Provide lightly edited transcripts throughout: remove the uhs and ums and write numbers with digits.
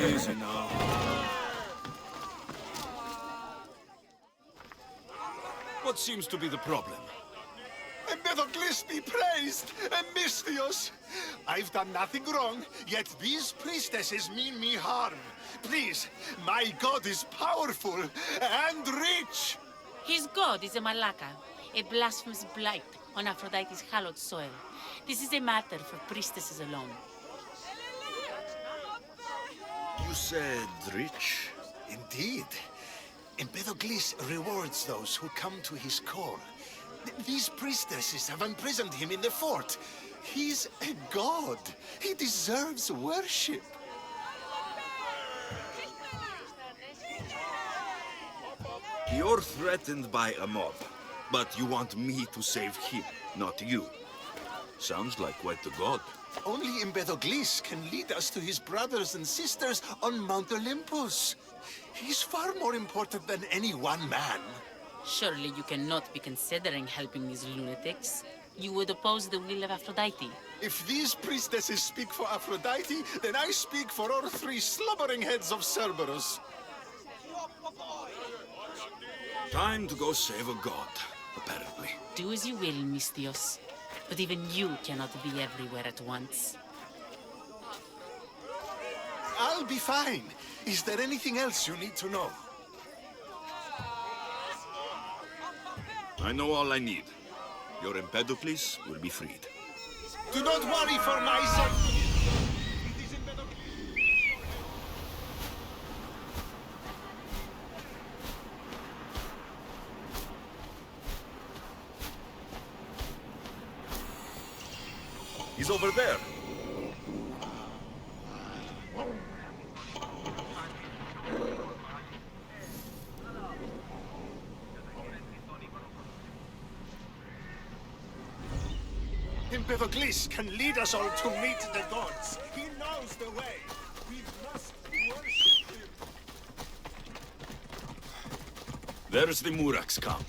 Easy now. What seems to be the problem? Empedocles be praised, Misthios. I've done nothing wrong, yet these priestesses mean me harm. Please, my god is powerful and rich. His god is a Malaka, a blasphemous blight on Aphrodite's hallowed soil. This is a matter for priestesses alone. You said rich? Indeed. Empedocles rewards those who come to his call. These priestesses have imprisoned him in the fort. He's a god. He deserves worship. You're threatened by a mob, but you want me to save him, not you. Sounds like quite the god. Only Empedocles can lead us to his brothers and sisters on Mount Olympus. He's far more important than any one man. Surely you cannot be considering helping these lunatics. You would oppose the will of Aphrodite. If these priestesses speak for Aphrodite, then I speak for all three slubbering heads of Cerberus. Time to go save a god, apparently. Do as you will, Misthios. But even you cannot be everywhere at once. I'll be fine. Is there anything else you need to know? I know all I need. Your Empedocles will be freed. Do not worry for myself. He's over there. Empedocles can lead us all to meet the gods. He knows the way. We must worship him. There's the Murak's camp.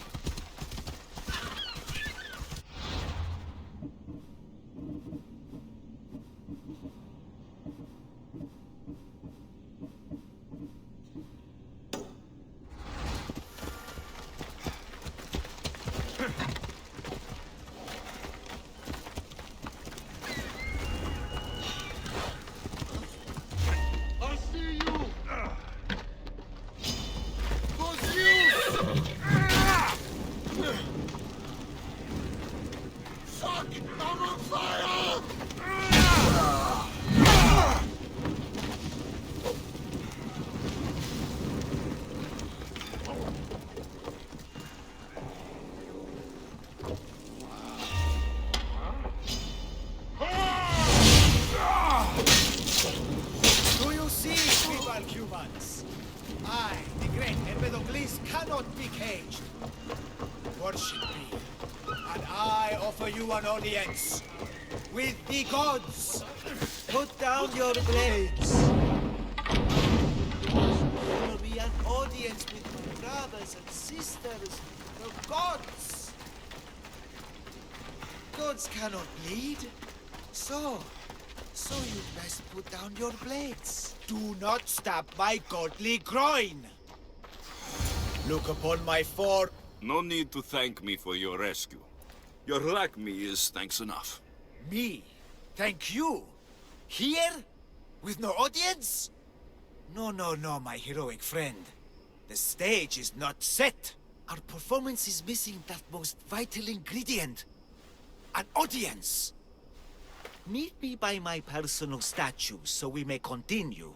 I, the great Empedocles, cannot be caged. Worship me, and I offer you an audience with the gods. Put down your blades. There will be an audience with my brothers and sisters, the gods. Gods cannot bleed, so you best put down your blades. Do not stab my godly groin. Look upon my form. No need to thank me for your rescue. Your lack me is thanks enough. Me? Thank you? Here? With no audience? No, my heroic friend. The stage is not set. Our performance is missing that most vital ingredient. An audience. Meet me by my personal statue so we may continue.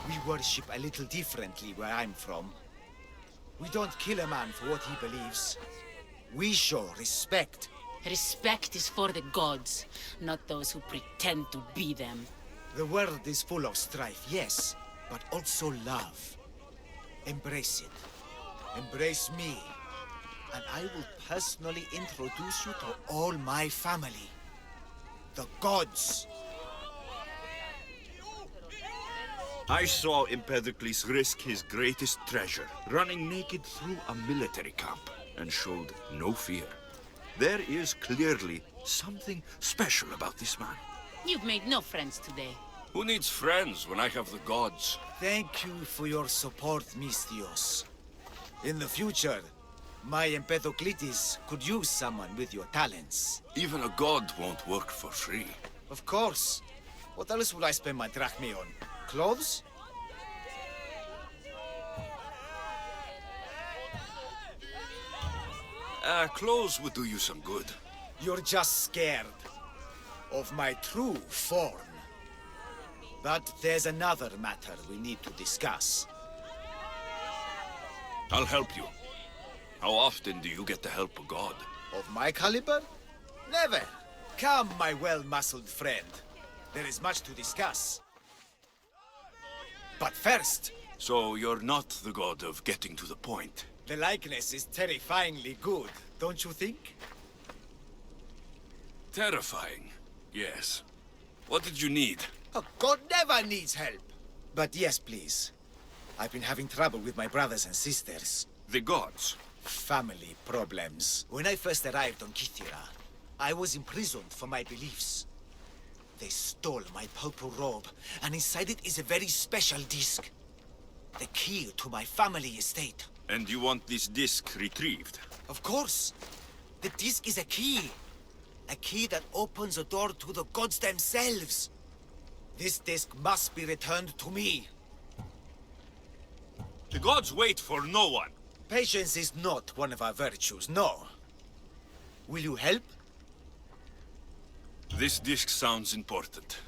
We worship a little differently where I'm from. We don't kill a man for what he believes. We show respect. Respect is for the gods, not those who pretend to be them. The world is full of strife, yes, but also love. Embrace it. Embrace me. And I will personally introduce you to all my family. The gods. I saw Empedocles risk his greatest treasure, running naked through a military camp, and showed no fear. There is clearly something special about this man. You've made no friends today. Who needs friends when I have the gods? Thank you for your support, Misthios. In the future, my Empedocles could use someone with your talents. Even a god won't work for free. Of course. What else would I spend my drachmae on? Clothes? Clothes would do you some good. You're just scared of my true form. But there's another matter we need to discuss. I'll help you. How often do you get to help a god? Of my caliber? Never. Come, my well-muscled friend. There is much to discuss. But first, So you're not the god of getting to the point. the likeness is terrifyingly good, don't you think? Terrifying, yes. What did you need? A god never needs help. But yes, please. I've been having trouble with my brothers and sisters. The gods. Family problems. When I first arrived on Kythera, I was imprisoned for my beliefs. They stole my purple robe, and inside it is a very special disc. The key to my family estate. And you want this disc retrieved? Of course. The disc is a key. A key that opens a door to the gods themselves. This disc must be returned to me. The gods wait for no one. Patience is not one of our virtues, no. Will you help? This disc sounds important.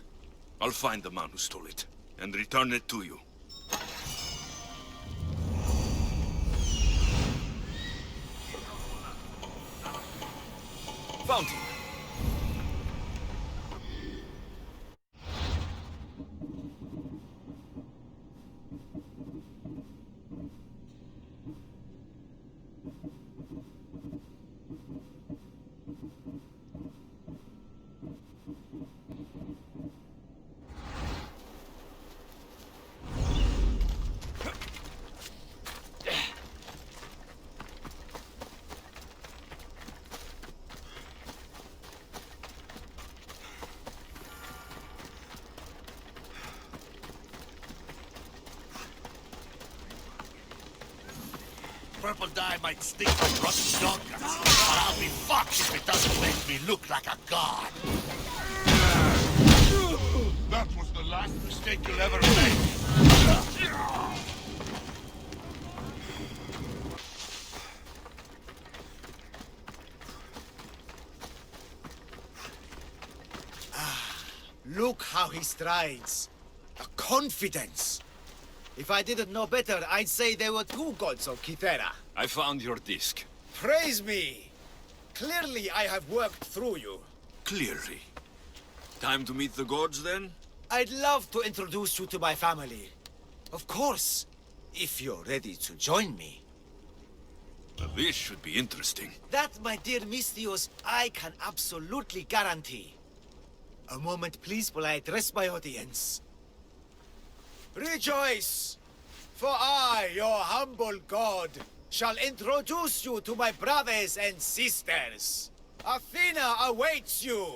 I'll find the man who stole it, and return it to you. Found him. Purple dye might stink like rotten dog guts, but I'll be fucked if it doesn't make me look like a god. That was the last mistake you'll ever make. Look how he strides. A confidence. If I didn't know better, I'd say there were two gods on Kythera. I found your disc. Praise me! Clearly I have worked through you. Clearly. Time to meet the gods, then? I'd love to introduce you to my family. Of course, if you're ready to join me. This should be interesting. That, my dear Misthios, I can absolutely guarantee. A moment, please, while I address my audience. Rejoice! For I, your humble god, shall introduce you to my brothers and sisters. Athena awaits you.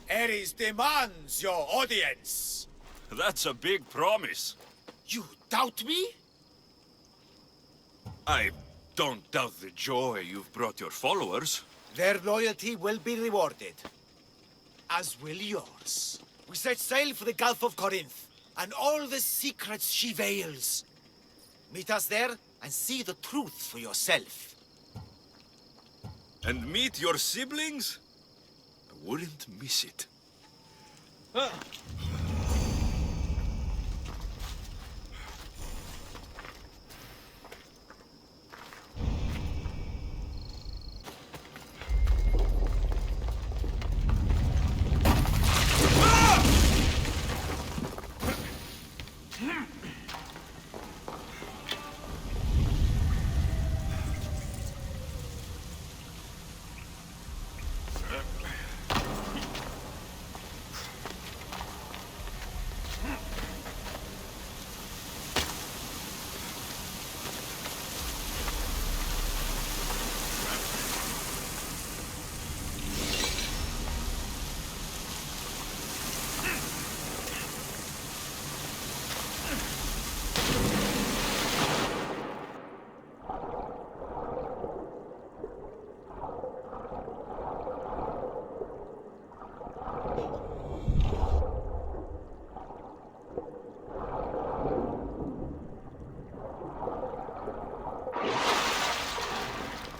Ares demands your audience. That's a big promise. You doubt me? I don't doubt the joy you've brought your followers. Their loyalty will be rewarded. As will yours. We set sail for the Gulf of Corinth, and all the secrets she veils. Meet us there, and see the truth for yourself. And meet your siblings? I wouldn't miss it.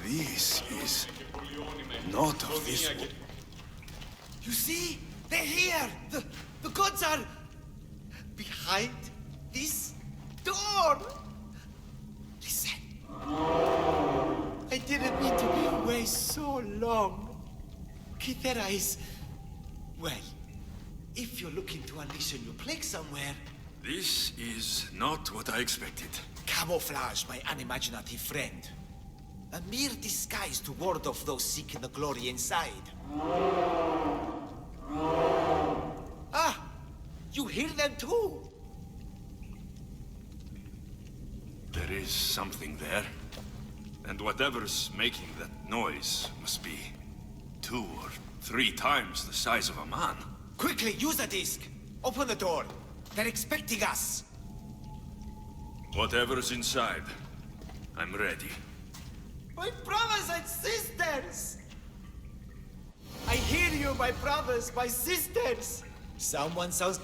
This is not of this world. You see? They're here! The gods are behind this door! Listen. I didn't mean to be away so long. Kithera is... well, if you're looking to unleash a new plague somewhere... This is not what I expected. Camouflage, my unimaginative friend. A mere disguise to ward off those seeking the glory inside. Ah! You hear them too? There is something there. And whatever's making that noise must be 2 or 3 times the size of a man. Quickly, use the disc! Open the door! They're expecting us! Whatever's inside, I'm ready. My brothers and sisters! I hear you, my brothers, my sisters! Someone sounds...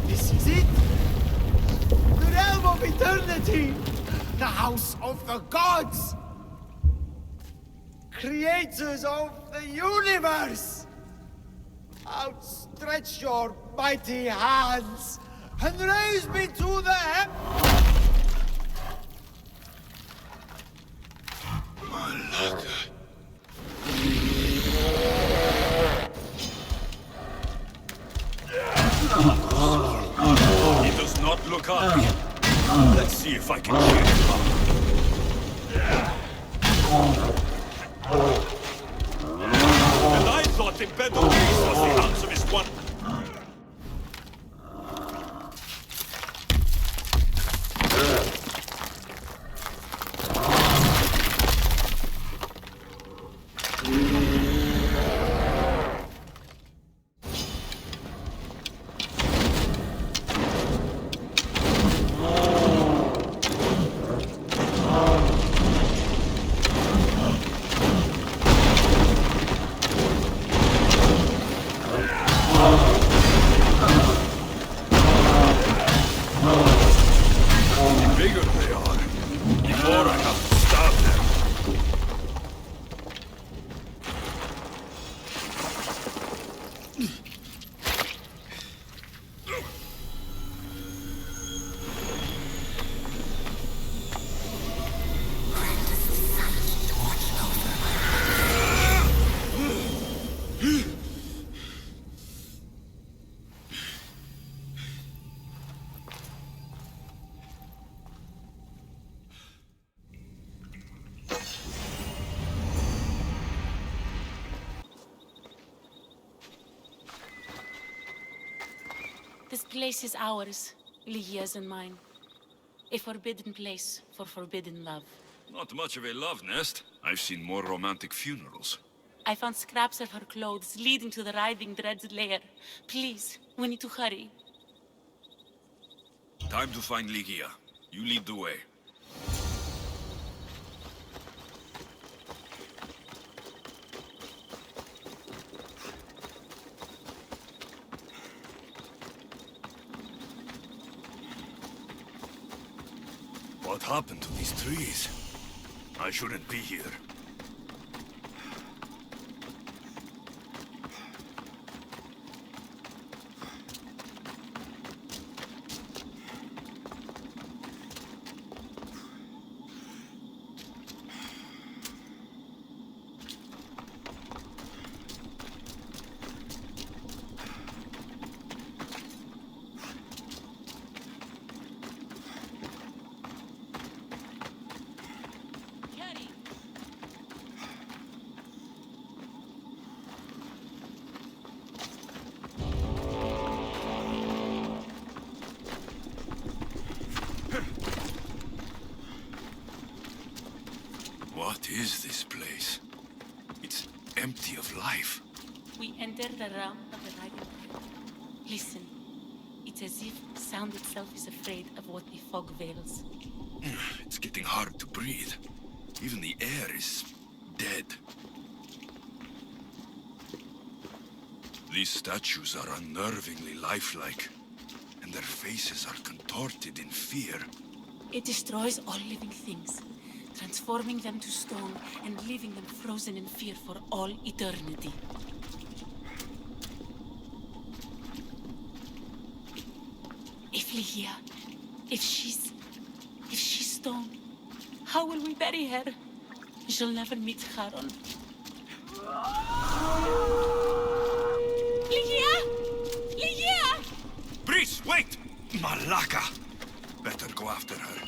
This is it! The realm of eternity! The house of the gods! Creators of the universe! Outstretch your mighty hands and raise me to the Malaka. He does not look up. Let's see if I can cheer him up. And I thought Empedocles was the handsomest one. This place is ours, Lygia's and mine. A forbidden place for forbidden love. Not much of a love nest. I've seen more romantic funerals. I found scraps of her clothes leading to the writhing dread's lair. Please, we need to hurry. Time to find Lygia. You lead the way. What happened to these trees? I shouldn't be here. What is this place? It's empty of life. We enter the realm of the writhing dread. Listen. It's as if sound itself is afraid of what the fog veils. It's getting hard to breathe. Even the air is dead. These statues are unnervingly lifelike, and their faces are contorted in fear. It destroys all living things, transforming them to stone and leaving them frozen in fear for all eternity. If Ligia, if she's stone, how will we bury her? She'll never meet Charon. Ligia! Ligia! Breeze, wait! Malaka! Better go after her.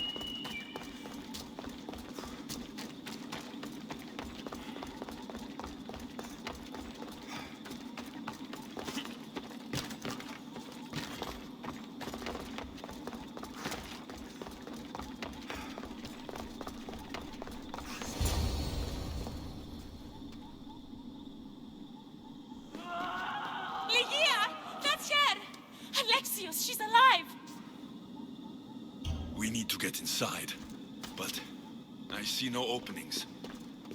Ligia! That's her! Alexios, she's alive! We need to get inside, but I see no openings,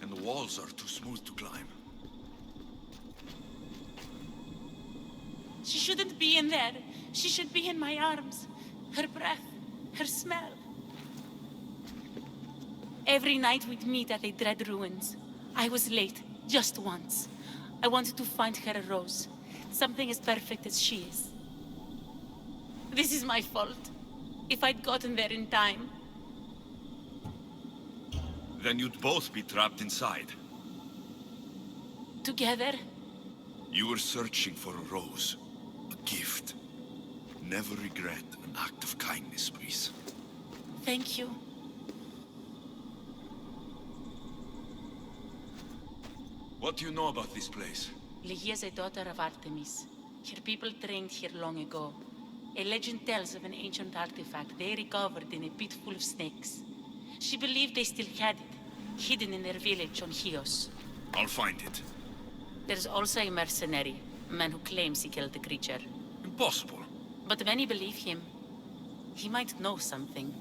and the walls are too smooth to climb. She shouldn't be in there. She should be in my arms. Her breath, her smell. Every night we'd meet at the dread ruins. I was late, just once. I wanted to find her a rose. Something as perfect as she is. This is my fault. If I'd gotten there in time. Then you'd both be trapped inside. Together? You were searching for a rose, a gift. Never regret an act of kindness, Breeze. Thank you. What do you know about this place? Ligia is a daughter of Artemis. Her people trained here long ago. A legend tells of an ancient artifact they recovered in a pit full of snakes. She believed they still had it, hidden in their village on Chios. I'll find it. There's also a mercenary, a man who claims he killed the creature. Impossible. But many believe him. He might know something.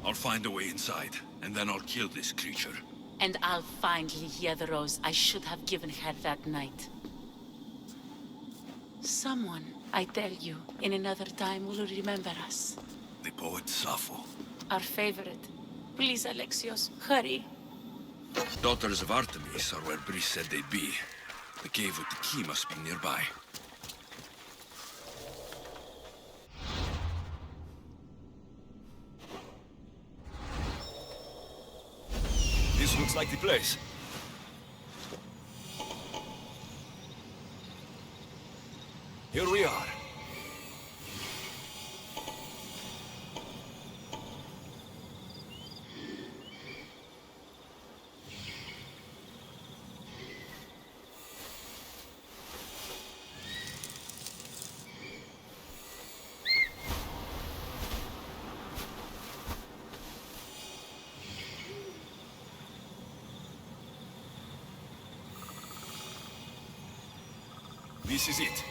I'll find a way inside, and then I'll kill this creature. And I'll find Ligia the rose I should have given her that night. Someone, I tell you, in another time will remember us. The poet Sappho. Our favorite. Please, Alexios, hurry. Daughters of Artemis are where Breeze said they'd be. The cave with the key must be nearby. This looks like the place. Here we are. This is it.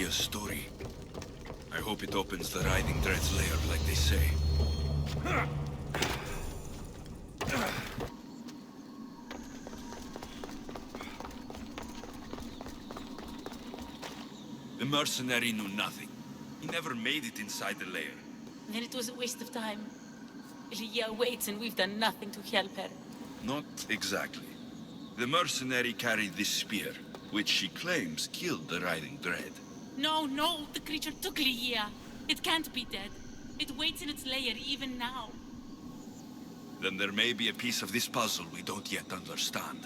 Story. I hope it opens the Writhing Dread's lair like they say. The mercenary knew nothing. He never made it inside the lair. Then it was a waste of time. Lygia waits and we've done nothing to help her. Not exactly. The mercenary carried this spear, which she claims killed the riding dread. No, the creature took Lygia. It can't be dead. It waits in its lair even now. Then there may be a piece of this puzzle we don't yet understand.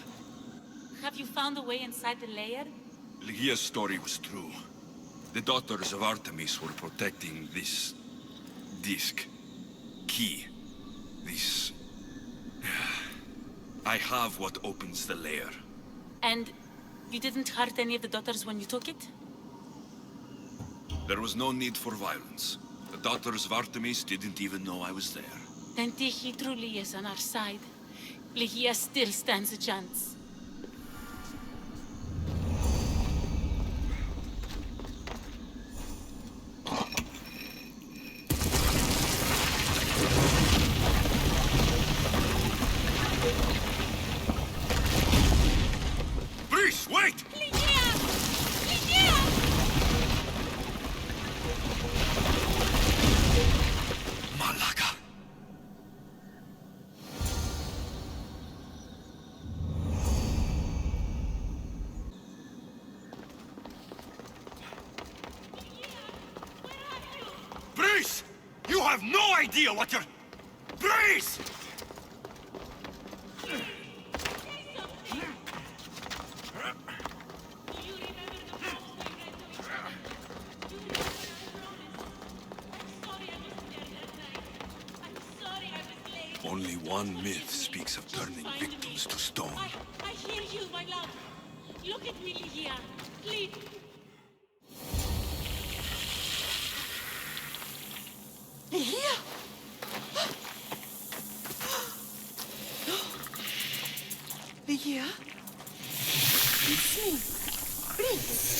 Have you found a way inside the lair? Lygia's story was true. The daughters of Artemis were protecting this... disc. Key. This... I have what opens the lair. And you didn't hurt any of the daughters when you took it? There was no need for violence. The daughters of Artemis didn't even know I was there. Then Tyche truly is on our side. Lygia still stands a chance. Please, wait! Lygia! Lygia! Malaga. Breeze! You have no idea what you're... Breeze! Only one myth speaks of turning victims to stone. I hear you, my love. Look at me, Lygia. Please. Lygia? Lygia? It's me, Prince.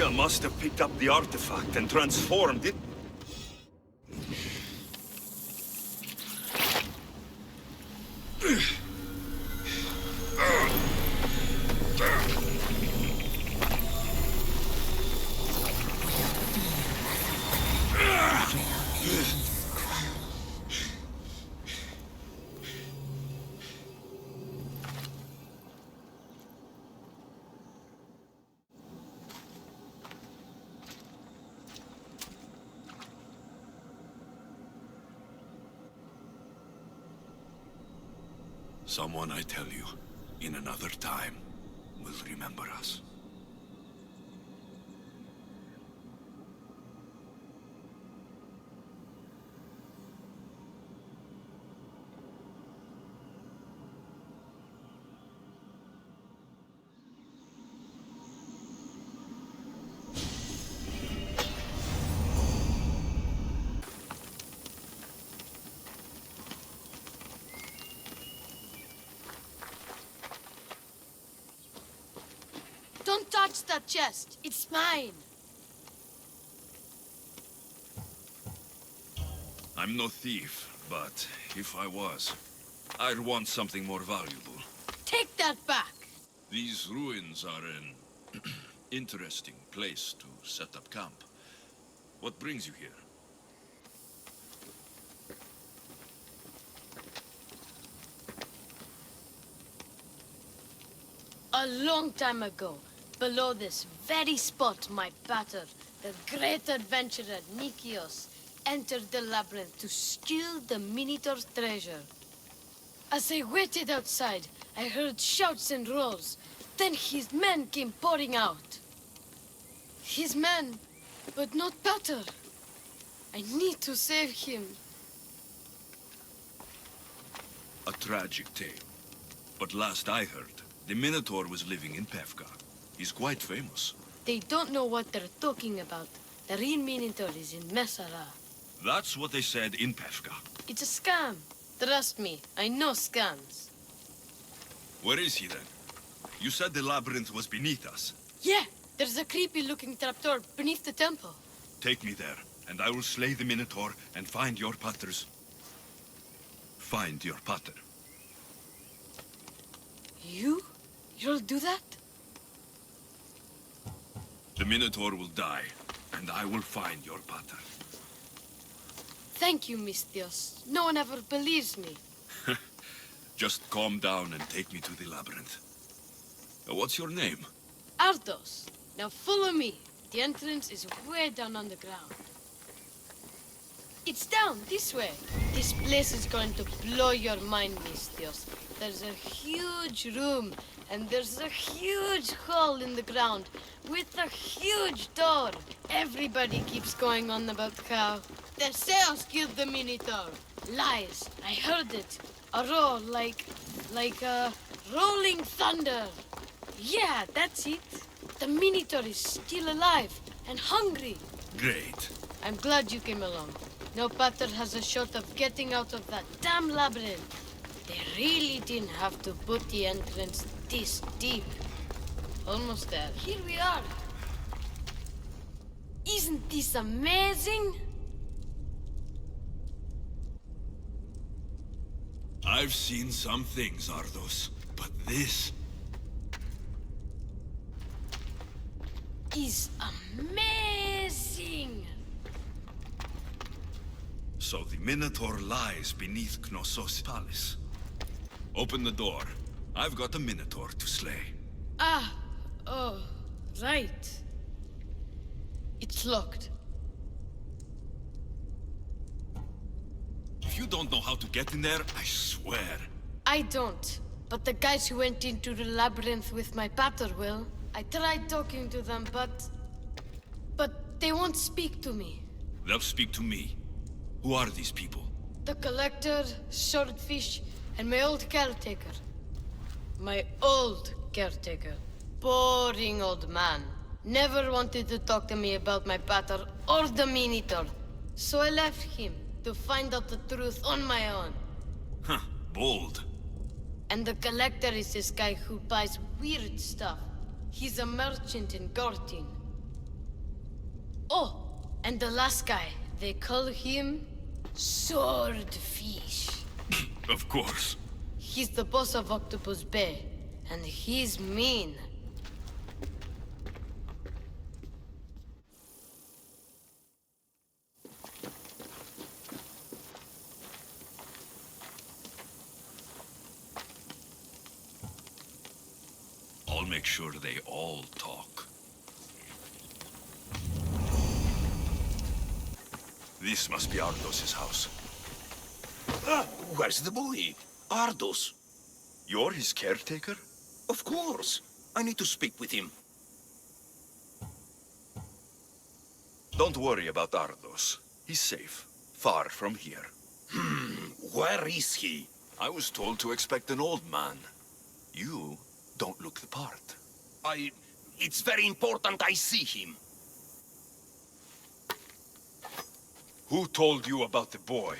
Gaia must have picked up the artifact and transformed it. Someone, I tell you, in another time, will remember us. Don't touch that chest. It's mine. I'm no thief, but if I was, I'd want something more valuable. Take that back. These ruins are an interesting place to set up camp. What brings you here? A long time ago, below this very spot, my pater, the great adventurer Nikios, entered the labyrinth to steal the Minotaur's treasure. As I waited outside, I heard shouts and roars. Then his men came pouring out. His men, but not pater. I need to save him. A tragic tale. But last I heard, the Minotaur was living in Pevka. He's quite famous. They don't know what they're talking about. The real Minotaur is in Messara. That's what they said in Pevka. It's a scam. Trust me, I know scams. Where is he then? You said the labyrinth was beneath us. Yeah, there's a creepy-looking trapdoor beneath the temple. Take me there, and I will slay the Minotaur and find your paters. Find your pater. You'll do that? The Minotaur will die, and I will find your pater. Thank you, Mistios. No one ever believes me. Just calm down and take me to the labyrinth. What's your name? Ardos. Now follow me. The entrance is way down on the ground. It's down, this way. This place is going to blow your mind, Mistios. There's a huge room, and there's a huge hole in the ground, with a huge door. Everybody keeps going on about how Theseus killed the Minotaur. Lies. I heard it. A roar like rolling thunder. Yeah, that's it. The Minotaur is still alive and hungry. Great. I'm glad you came along. No pater has a shot of getting out of that damn labyrinth. They really didn't have to put the entrance this deep. Almost there. Here we are. Isn't this amazing? I've seen some things, Ardos, but this... is amazing! So the Minotaur lies beneath Knossos' palace. Open the door. I've got a Minotaur to slay. Oh, right. It's locked. If you don't know how to get in there, I swear. I don't. But the guys who went into the labyrinth with my pater will. I tried talking to them, but they won't speak to me. They'll speak to me. Who are these people? The Collector, Swordfish, and my old caretaker. My old caretaker. Boring old man. Never wanted to talk to me about my pater or the Minotaur. So I left him to find out the truth on my own. Huh, bold. And the Collector is this guy who buys weird stuff. He's a merchant in Gortin. Oh, and the last guy, they call him Swordfish. Of course. He's the boss of Octopus Bay, and he's mean. I'll make sure they all talk. This must be Ardos's house. Where's the boy? Ardos. You're his caretaker? Of course. I need to speak with him. Don't worry about Ardos. He's safe, far from here. Where is he? I was told to expect an old man. You don't look the part. It's very important I see him. Who told you about the boy?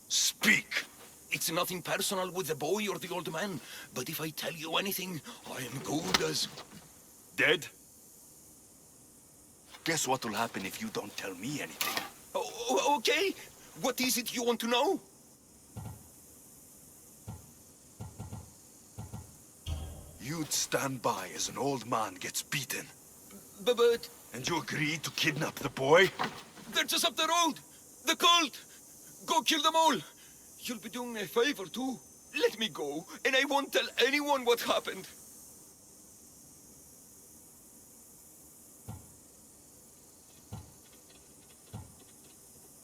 Speak! It's nothing personal with the boy or the old man, but if I tell you anything, I am good as... Dead? Guess what'll happen if you don't tell me anything? Okay. What is it you want to know? You'd stand by as an old man gets beaten. But... And you agreed to kidnap the boy? They're just up the road! The cult! Go kill them all! You'll be doing me a favor, too. Let me go, and I won't tell anyone what happened.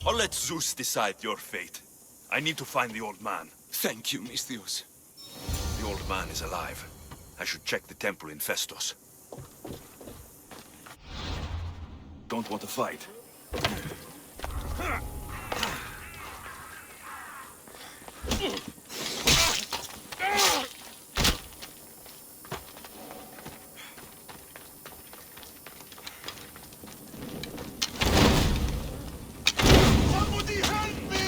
I'll let Zeus decide your fate. I need to find the old man. Thank you, Misthios. The old man is alive. I should check the temple in Festos. Don't want to fight. Somebody help me!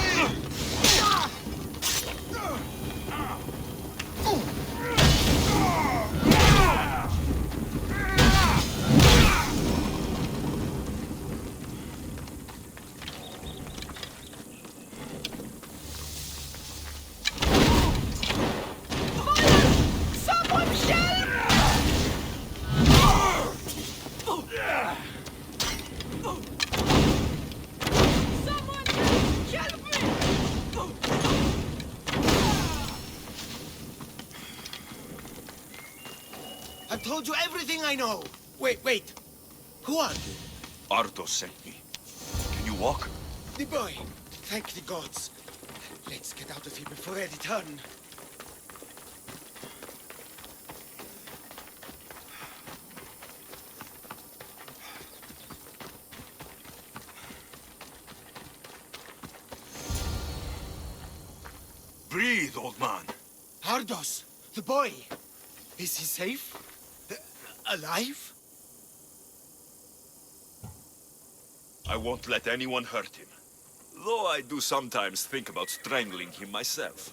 I've told you everything I know. Wait. Who are you? Ardos sent me. Can you walk? The boy. Thank the gods. Let's get out of here before they return. Breathe, old man. Ardos, the boy. Is he safe? Alive? I won't let anyone hurt him. Though I do sometimes think about strangling him myself.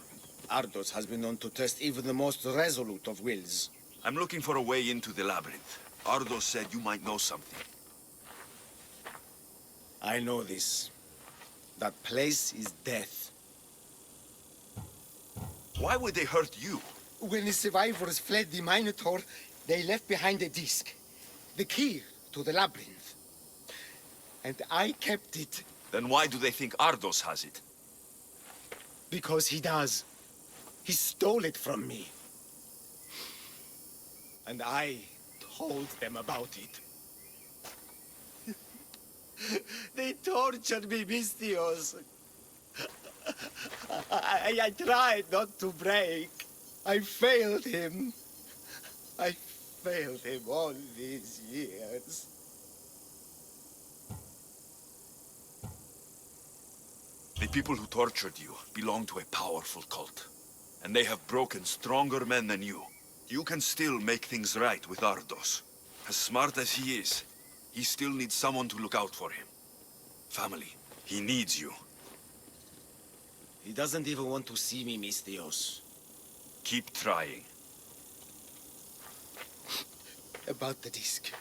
Ardos has been known to test even the most resolute of wills. I'm looking for a way into the labyrinth. Ardos said you might know something. I know this. That place is death. Why would they hurt you? When the survivors fled the Minotaur, they left behind a disc. The key to the labyrinth. And I kept it. Then why do they think Ardos has it? Because he does. He stole it from me. And I told them about it. They tortured me, Misthios. I tried not to break. I failed him. I failed him all these years. The people who tortured you belong to a powerful cult. And they have broken stronger men than you. You can still make things right with Ardos. As smart as he is, he still needs someone to look out for him. Family. He needs you. He doesn't even want to see me, Misthios. Keep trying. About the disc.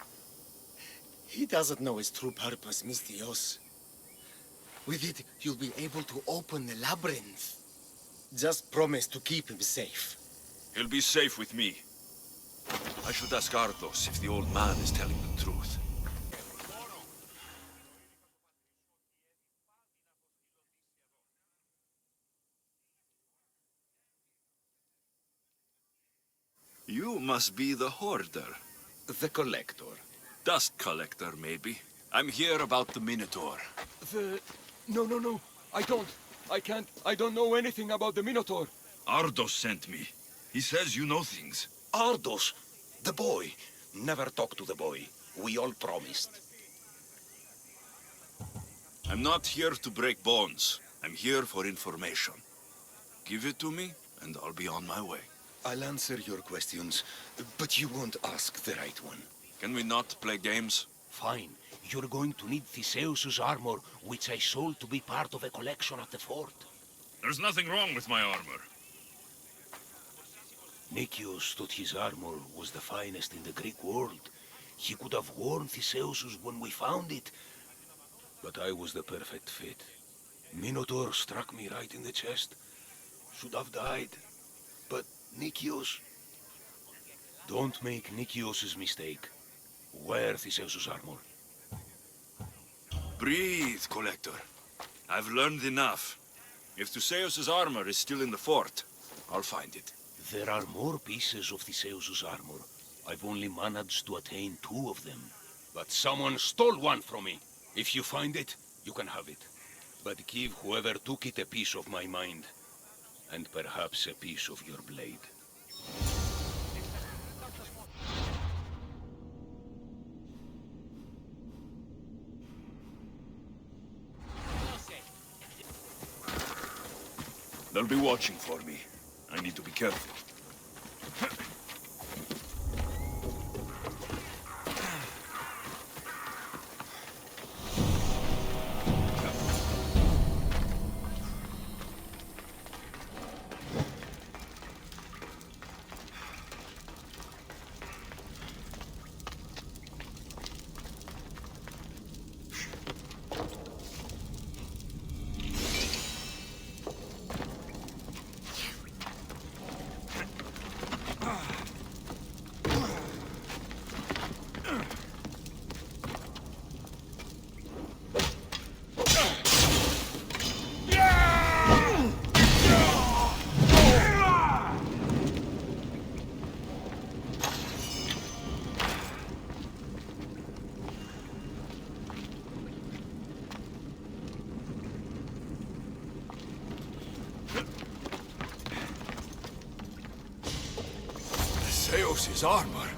He doesn't know his true purpose, Mistios. With it, you'll be able to open the labyrinth. Just promise to keep him safe. He'll be safe with me. I should ask Ardos if the old man is telling the truth. You must be the hoarder. The collector. Dust collector, maybe. I'm here about the Minotaur. No. I don't. I can't. I don't know anything about the Minotaur. Ardos sent me. He says you know things. Ardos, the boy. Never talk to the boy. We all promised. I'm not here to break bones. I'm here for information. Give it to me, and I'll be on my way. I'll answer your questions, but you won't ask the right one. Can we not play games? Fine. You're going to need Theseus's armor, which I sold to be part of a collection at the fort. There's nothing wrong with my armor. Nicias thought his armor was the finest in the Greek world. He could have worn Theseus's when we found it, but I was the perfect fit. Minotaur struck me right in the chest. Should have died. But Nicias... Don't make Nicias's mistake. Wear Theseus's armor. Breathe, Collector. I've learned enough. If Theseus's armor is still in the fort, I'll find it. There are more pieces of Theseus's armor. I've only managed to attain 2 of them. But someone stole one from me. If you find it, you can have it. But give whoever took it a piece of my mind. And perhaps a piece of your blade. They'll be watching for me. I need to be careful. Theseus's armor.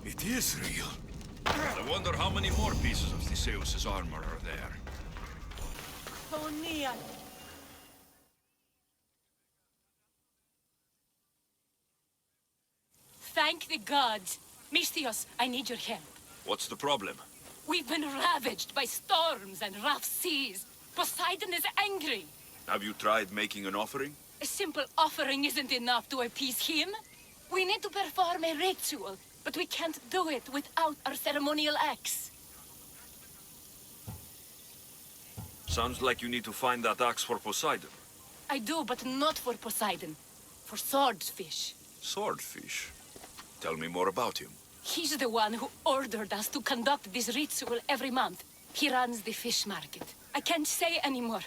It is real. I wonder how many more pieces of Theseus's armor are there. Thank the gods. Misthios, I need your help. What's the problem? We've been ravaged by storms and rough seas. Poseidon is angry. Have you tried making an offering? A simple offering isn't enough to appease him. We need to perform a ritual, but we can't do it without our ceremonial axe. Sounds like you need to find that axe for Poseidon. I do, but not for Poseidon. For Swordfish. Swordfish? Tell me more about him. He's the one who ordered us to conduct this ritual every month. He runs the fish market. I can't say anymore.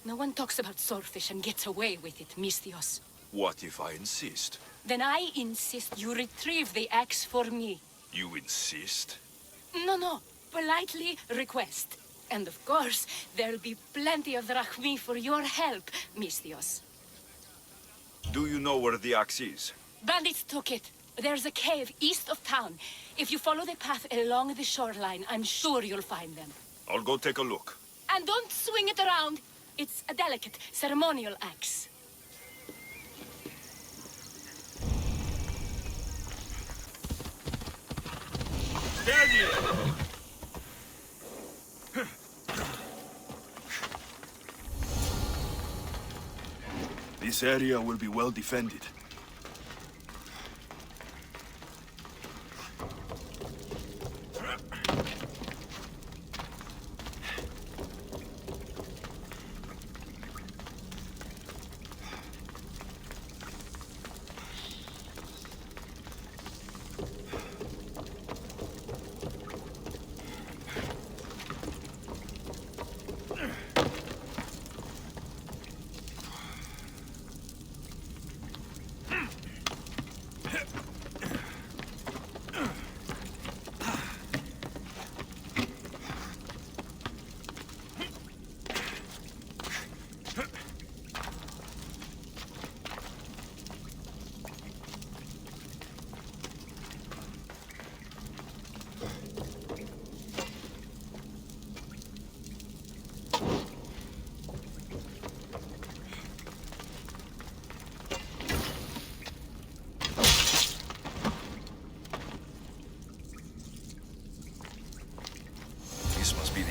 No one talks about swordfish and gets away with it, Misthios. What if I insist? Then I insist you retrieve the axe for me. You insist? No. Politely request. And of course, there'll be plenty of drachmi for your help, Misthios. Do you know where the axe is? Bandits took it. There's a cave east of town. If you follow the path along the shoreline, I'm sure you'll find them. I'll go take a look. And don't swing it around. It's a delicate, ceremonial axe. This area will be well defended.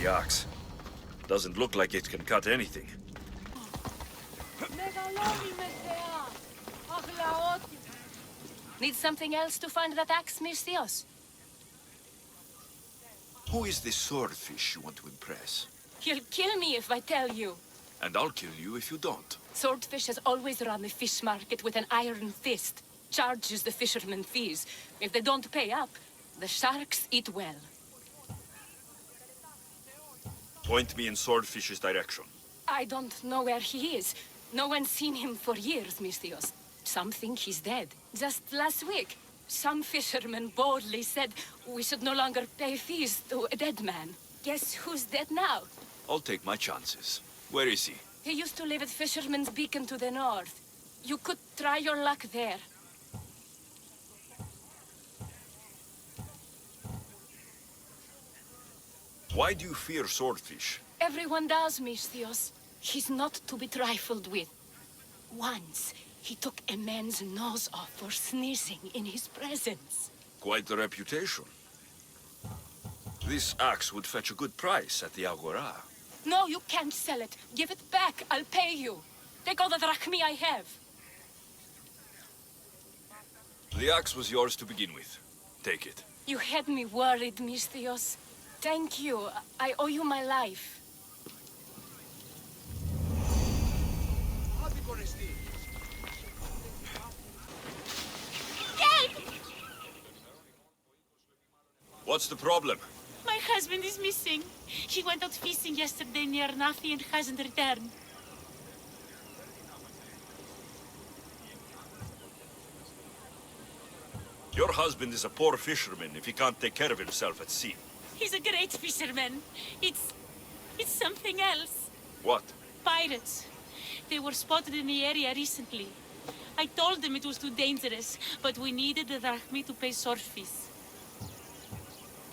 the axe. Doesn't look like it can cut anything. Need something else to find that axe, Misthios? Who is this swordfish you want to impress? You'll kill me if I tell you. And I'll kill you if you don't. Swordfish has always run the fish market with an iron fist. Charges the fishermen fees. If they don't pay up, the sharks eat well. Point me in Swordfish's direction. I don't know where he is. No one's seen him for years, Misthios. Some think he's dead. Just last week, some fishermen boldly said we should no longer pay fees to a dead man. Guess who's dead now? I'll take my chances. Where is he? He used to live at Fisherman's Beacon to the north. You could try your luck there. Why do you fear Swordfish? Everyone does, Misthios. He's not to be trifled with. Once, he took a man's nose off for sneezing in his presence. Quite the reputation. This axe would fetch a good price at the Agora. No, you can't sell it. Give it back. I'll pay you. Take all the drachmi I have. The axe was yours to begin with. Take it. You had me worried, Misthios. Thank you. I owe you my life. Help! What's the problem? My husband is missing. He went out fishing yesterday near Nafi and hasn't returned. Your husband is a poor fisherman if he can't take care of himself at sea. He's a great fisherman. It's something else. What? Pirates. They were spotted in the area recently. I told them it was too dangerous, but we needed the drachmi to pay swordfish.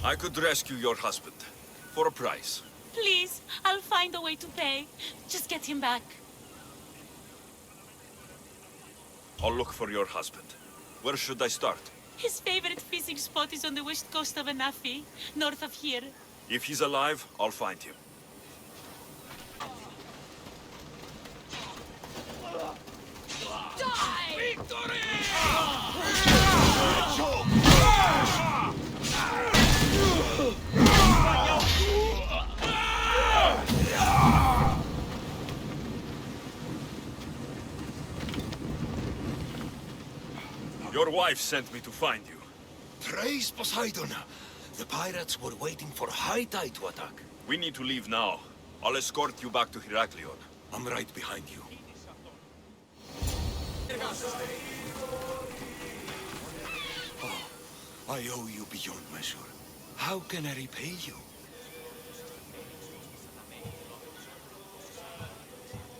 I could rescue your husband. For a price. Please, I'll find a way to pay. Just get him back. I'll look for your husband. Where should I start? His favorite fishing spot is on the west coast of Anafi, north of here. If he's alive, I'll find him. Die! Victory! Your wife sent me to find you. Praise Poseidon! The pirates were waiting for high tide to attack. We need to leave now. I'll escort you back to Heraklion. I'm right behind you. Oh, I owe you beyond measure. How can I repay you?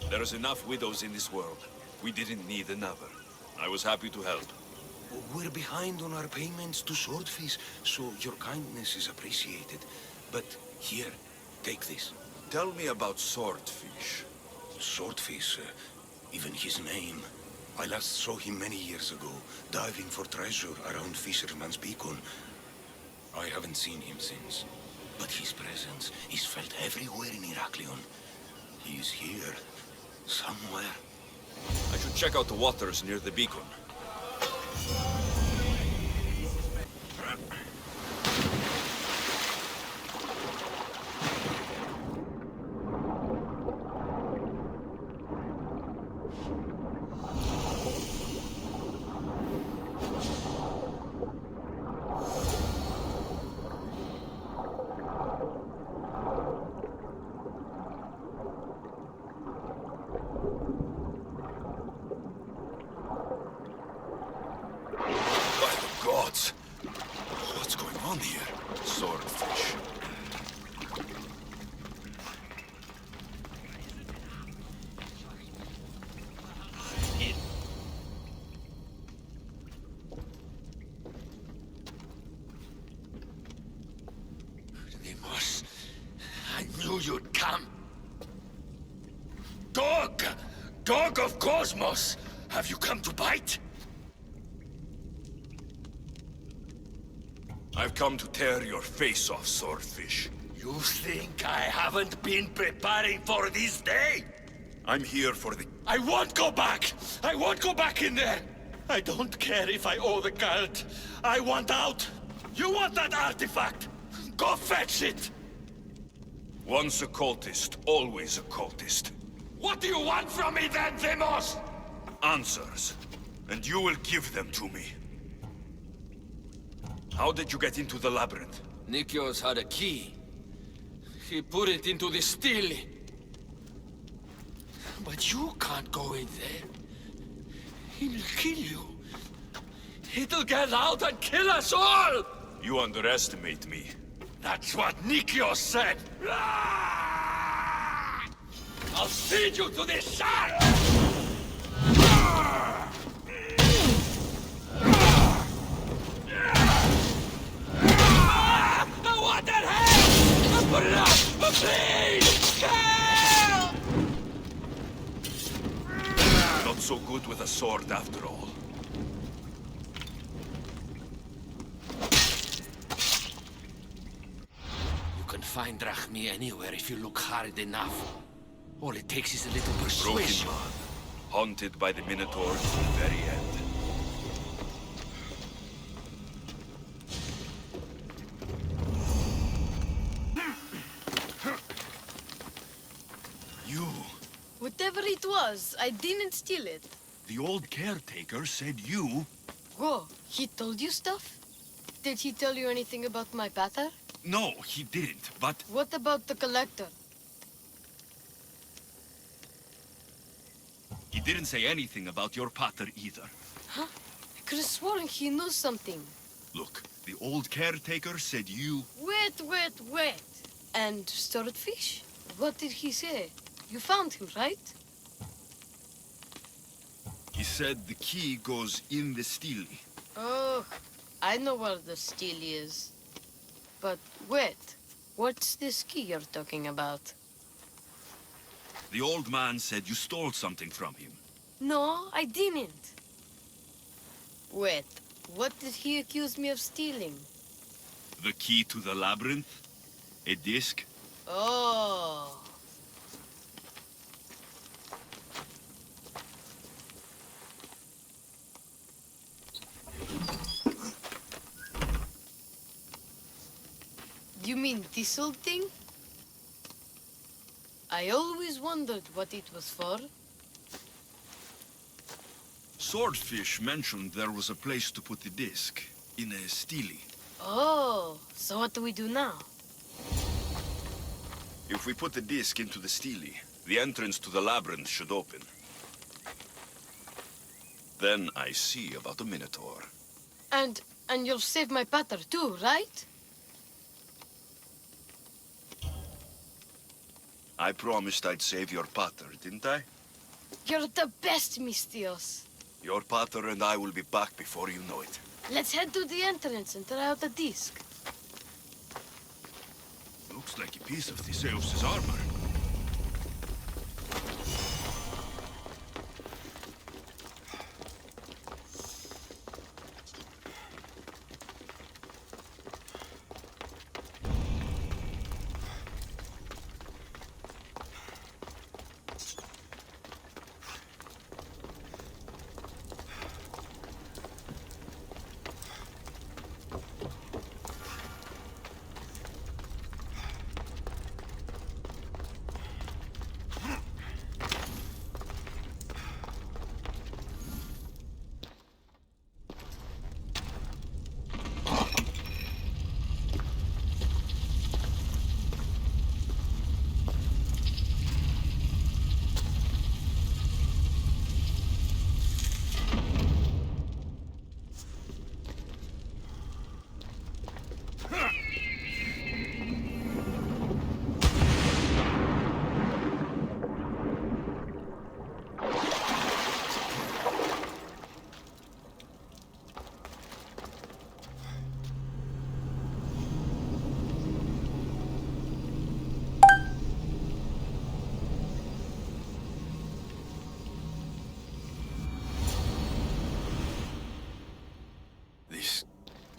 There's enough widows in this world. We didn't need another. I was happy to help. We're behind on our payments to Swordfish, so your kindness is appreciated. But here, take this. Tell me about Swordfish. Swordfish, even his name. I last saw him many years ago, diving for treasure around Fisherman's Beacon. I haven't seen him since. But his presence is felt everywhere in Heraklion. He's here, somewhere. I should check out the waters near the beacon. Gods! What's going on here? Swordfish. Deimos, I knew you'd come. Dog! Dog of Cosmos! Have you come to bite? I've come to tear your face off, Swordfish. You think I haven't been preparing for this day? I'm here for the... I won't go back! I won't go back in there! I don't care if I owe the cult. I want out! You want that artifact? Go fetch it! Once a cultist, always a cultist. What do you want from me then, Demos? Answers. And you will give them to me. How did you get into the labyrinth? Nikios had a key. He put it into the stele. But you can't go in there. He'll kill you. It'll get out and kill us all! You underestimate me. That's what Nikios said! I'll feed you to the sun! I want that head! Put it up! Please! Help! Not so good with a sword after all. You can find Drachmi anywhere if you look hard enough. All it takes is a little Broken persuasion. man, haunted by the Minotaur to the very end. You... Whatever it was, I didn't steal it. The old caretaker said you... Whoa, he told you stuff? Did he tell you anything about my pater? No, he didn't, but... What about the collector? He didn't say anything about your pater either. Huh? I could have sworn he knew something. Look, the old caretaker said you... Wait. And swordfish? What did he say? You found him, right? He said the key goes in the stele. Oh, I know where the steel is. But wait, what's this key you're talking about? The old man said you stole something from him. No, I didn't. Wait, what did he accuse me of stealing? The key to the labyrinth? A disc? Oh. You mean this old thing? I always wondered what it was for. Swordfish mentioned there was a place to put the disc. In a stele. Oh, so what do we do now? If we put the disc into the stele, the entrance to the labyrinth should open. Then I see about the Minotaur. And you'll save my pater too, right? I promised I'd save your pater, didn't I? You're the best, Mistios. Your pater and I will be back before you know it. Let's head to the entrance and try out the disc. Looks like a piece of Theseus' armor.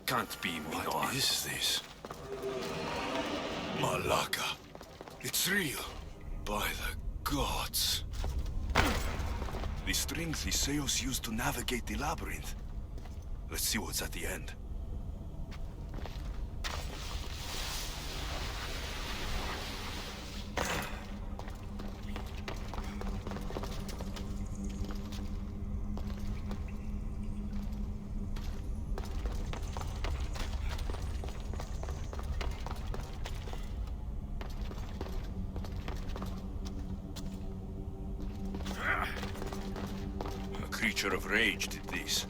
Can't be me. What is this? Malaka. It's real. By the gods. The strength Theseus used to navigate the labyrinth. Let's see what's at the end. A creature of rage did this.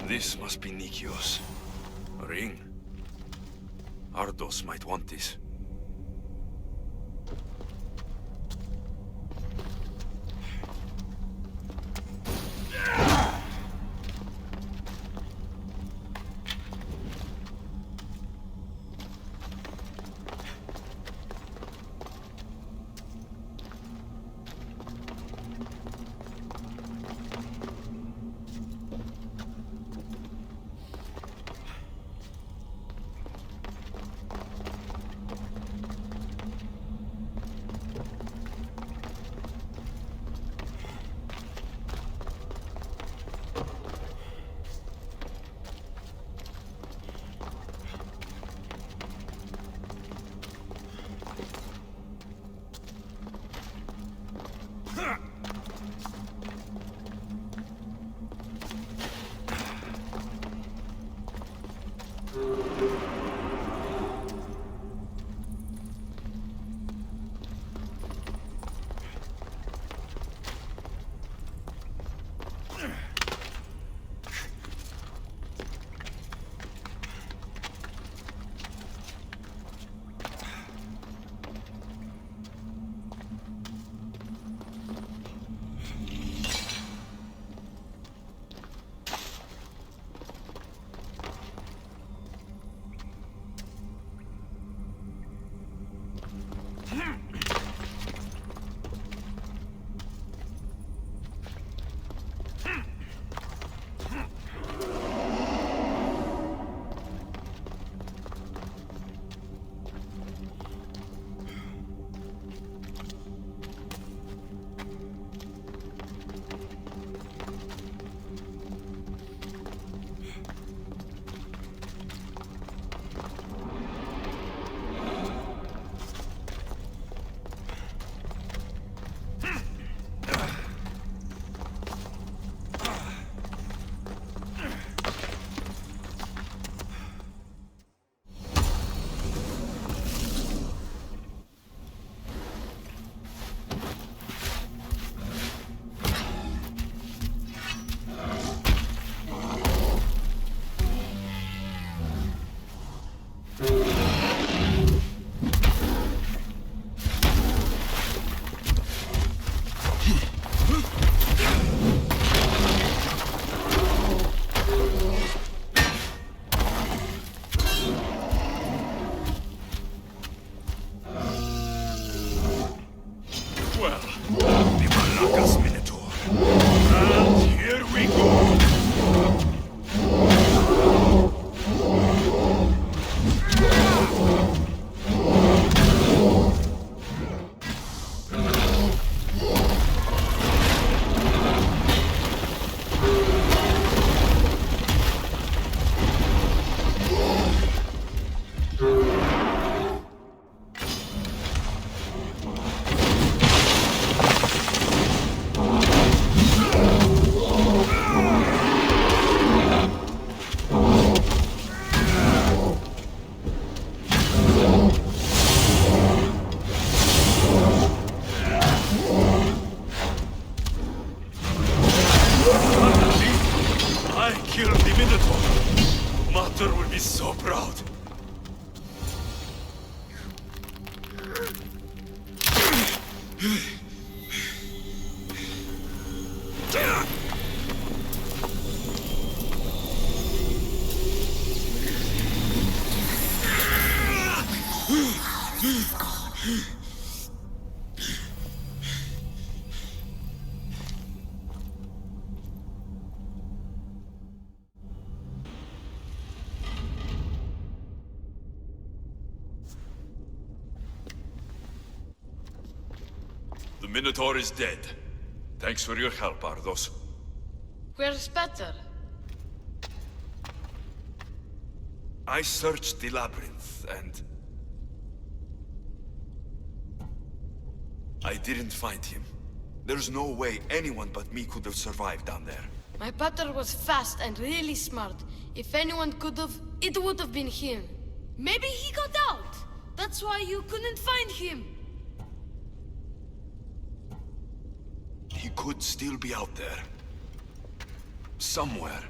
This must be Nikios. A ring. Ardos might want this. Minotaur is dead. Thanks for your help, Ardos. Where's Peter? I searched the labyrinth, and... I didn't find him. There's no way anyone but me could have survived down there. My Peter was fast and really smart. If anyone could have, it would have been him. Maybe he got out. That's why you couldn't find him. He could still be out there. Somewhere.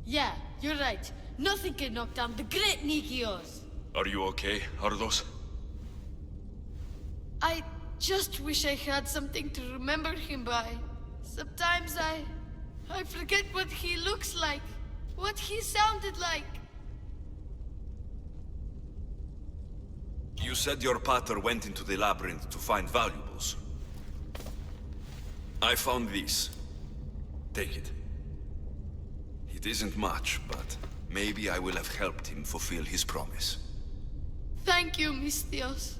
Yeah, you're right. Nothing can knock down the great Nikios. Are you okay, Ardos? I just wish I had something to remember him by. Sometimes I forget what he looks like, what he sounded like. You said your pater went into the labyrinth to find valuables. I found this. Take it. It isn't much, but maybe I will have helped him fulfill his promise. Thank you, Mistios.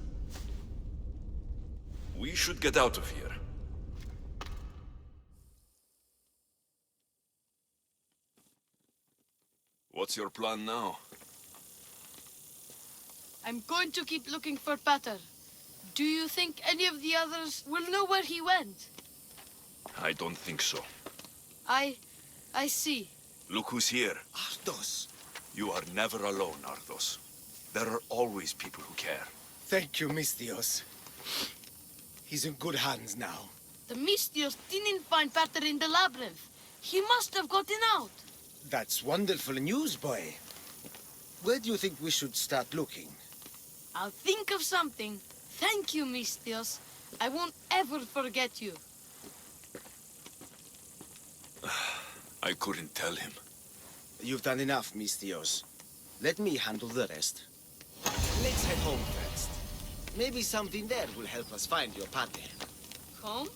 We should get out of here. What's your plan now? I'm going to keep looking for Peter. Do you think any of the others will know where he went? I don't think so. I see. Look who's here. Ardos. You are never alone, Ardos. There are always people who care. Thank you, Mistios. He's in good hands now. The Mistios didn't find Peter in the labyrinth. He must have gotten out. That's wonderful news, boy. Where do you think we should start looking? I'll think of something. Thank you, Mistios. I won't ever forget you. I couldn't tell him. You've done enough, Mistios. Let me handle the rest. Let's head home first. Maybe something there will help us find your pater. Home?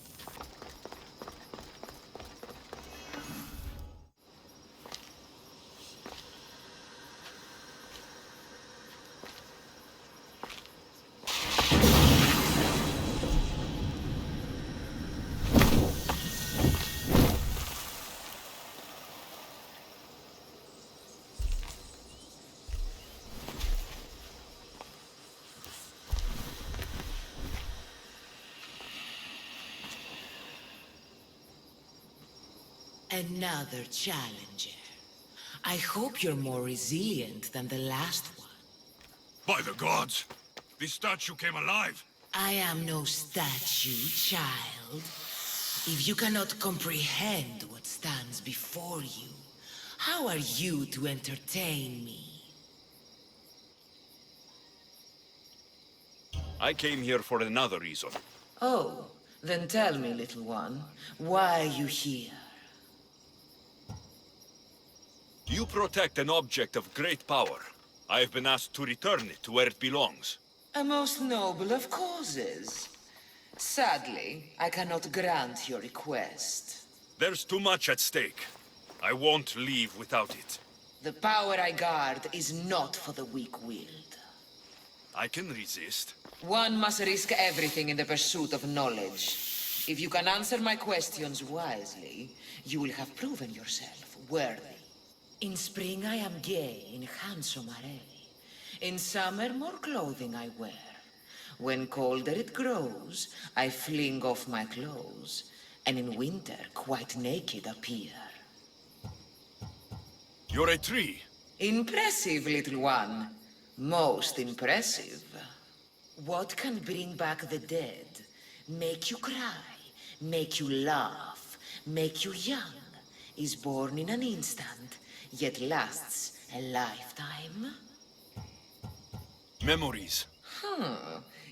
Another challenger. I hope you're more resilient than the last one. By the gods! This statue came alive! I am no statue, child. If you cannot comprehend what stands before you, how are you to entertain me? I came here for another reason. Oh, then tell me, little one, why are you here? You protect an object of great power. I have been asked to return it to where it belongs. A most noble of causes. Sadly, I cannot grant your request. There's too much at stake. I won't leave without it. The power I guard is not for the weak-willed. I can resist. One must risk everything in the pursuit of knowledge. If you can answer my questions wisely, you will have proven yourself worthy. In spring I am gay in handsome array. In summer more clothing I wear. When colder it grows, I fling off my clothes, and in winter quite naked appear. You're a tree. Impressive, little one. Most impressive. What can bring back the dead, make you cry, make you laugh, make you young, is born in an instant, yet lasts a lifetime? Memories.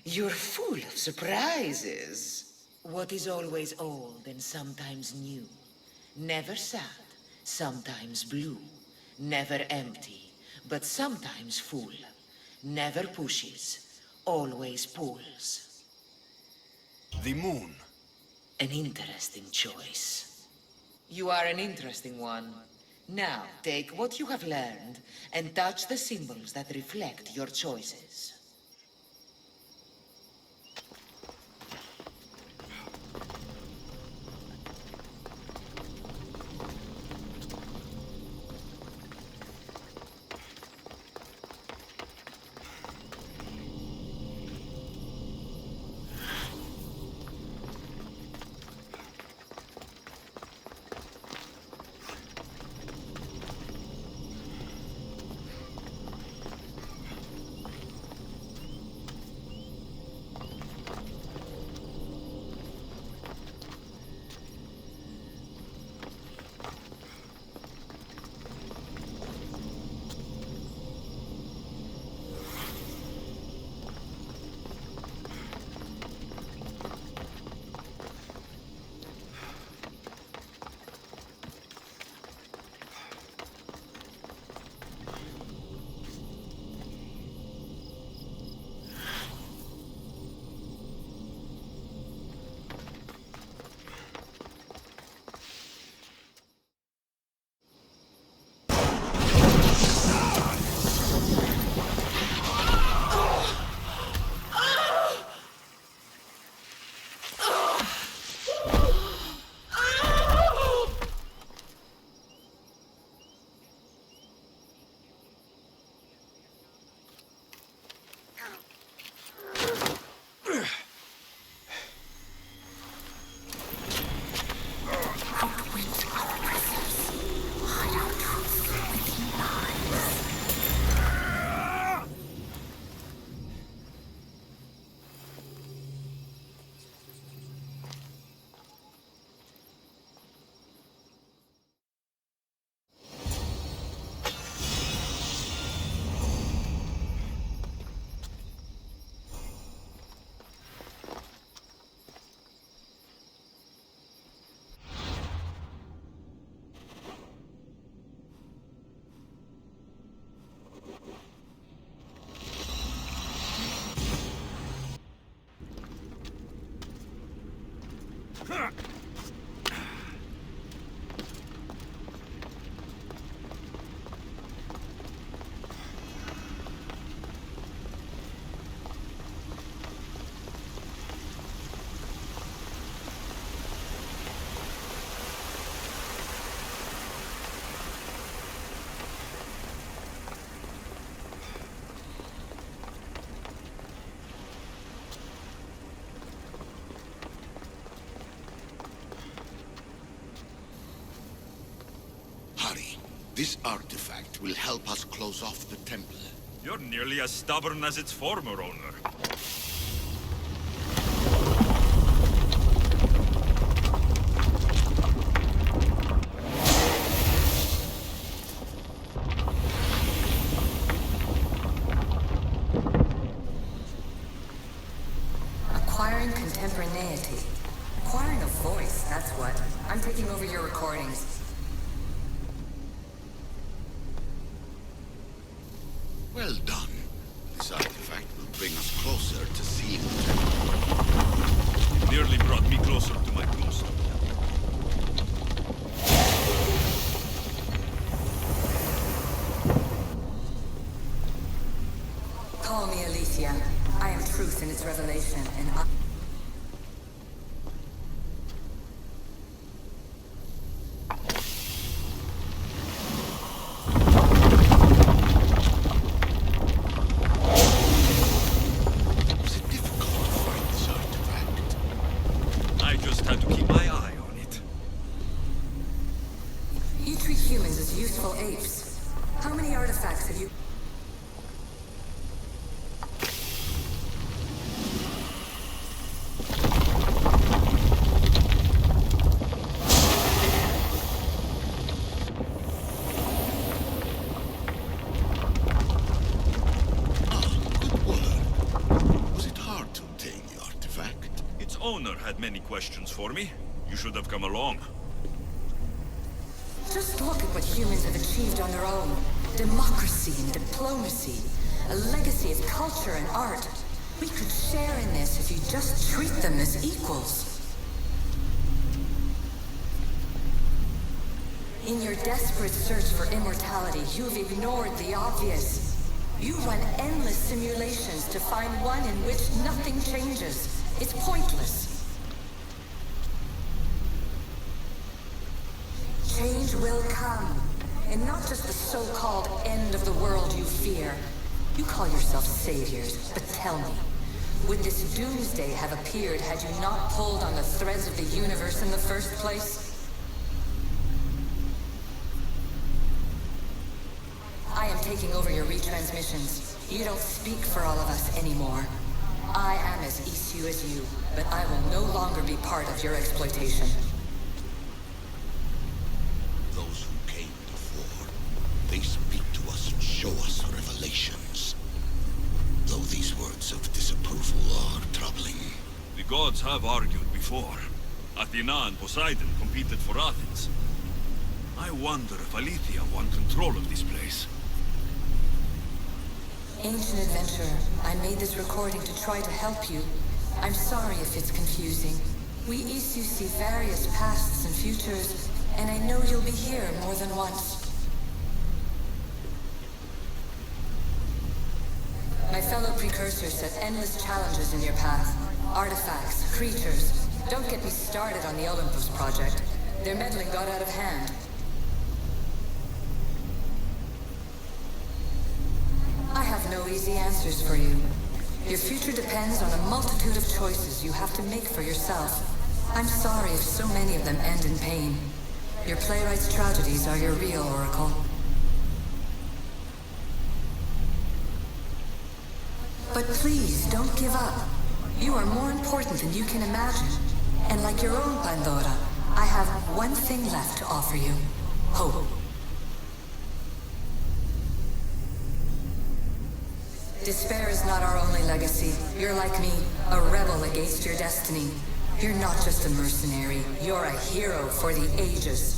You're full of surprises. What is always old and sometimes new. Never sad, sometimes blue. Never empty, but sometimes full. Never pushes, always pulls. The moon. An interesting choice. You are an interesting one. Now, take what you have learned and touch the symbols that reflect your choices. This artifact will help us close off the temple. You're nearly as stubborn as its former owner. Acquiring contemporaneity. Acquiring a voice, that's what. I'm taking over your recordings. Well done. This artifact will bring us closer to seeing the temple. It nearly brought me closer to my tombstone. Call me Alicia. I am truth in its revelation, and I... Was it difficult to find this artifact? I just had to keep my eye on it. You treat humans as useful apes. How many artifacts have you... Owner had many questions for me. You should have come along. Just look at what humans have achieved on their own. Democracy and diplomacy. A legacy of culture and art. We could share in this if you just treat them as equals. In your desperate search for immortality, you've ignored the obvious. You run endless simulations to find one in which nothing changes. It's pointless. Change will come, and not just the so-called end of the world you fear. You call yourself saviors, but tell me, would this doomsday have appeared had you not pulled on the threads of the universe in the first place? I am taking over your retransmissions. You don't speak for all of us anymore. I am as issue as you, but I will no longer be part of your exploitation. Those who came before, they speak to us and show us revelations. Though these words of disapproval are troubling. The gods have argued before. Athena and Poseidon competed for Athens. I wonder if Aletheia won control of this place. Ancient adventurer, I made this recording to try to help you. I'm sorry if it's confusing. We Isu see various pasts and futures, and I know you'll be here more than once. My fellow precursors set endless challenges in your path. Artifacts, creatures. Don't get me started on the Olympus project. Their meddling got out of hand. I have no easy answers for you. Your future depends on a multitude of choices you have to make for yourself. I'm sorry if so many of them end in pain. Your playwright's tragedies are your real oracle. But please, don't give up. You are more important than you can imagine. And like your own Pandora, I have one thing left to offer you. Hope. Despair is not our only legacy. You're like me, a rebel against your destiny. You're not just a mercenary, you're a hero for the ages.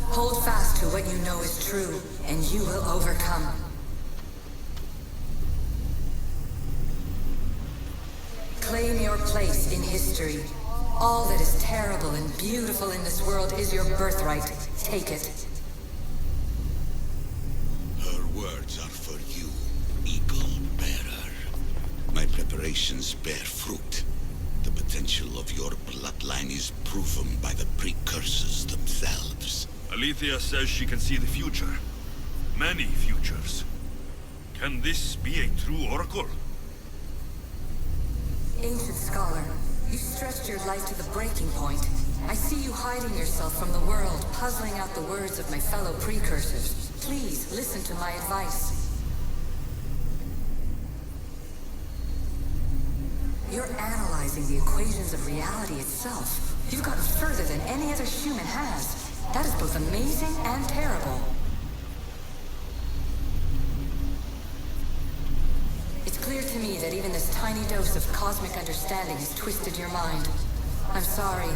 Hold fast to what you know is true, and you will overcome. Claim your place in history. All that is terrible and beautiful in this world is your birthright. Take it. Her words are for you, Eagle Bearer. My preparations bear fruit. The potential of your bloodline is proven by the precursors themselves. Aletheia says she can see the future. Many futures. Can this be a true oracle? Ancient scholar, you stretched your life to the breaking point. I see you hiding yourself from the world, puzzling out the words of my fellow precursors. Please, listen to my advice. You're analyzing the equations of reality itself. You've gotten further than any other human has. That is both amazing and terrible. It's clear to me that even this tiny dose of cosmic understanding has twisted your mind. I'm sorry.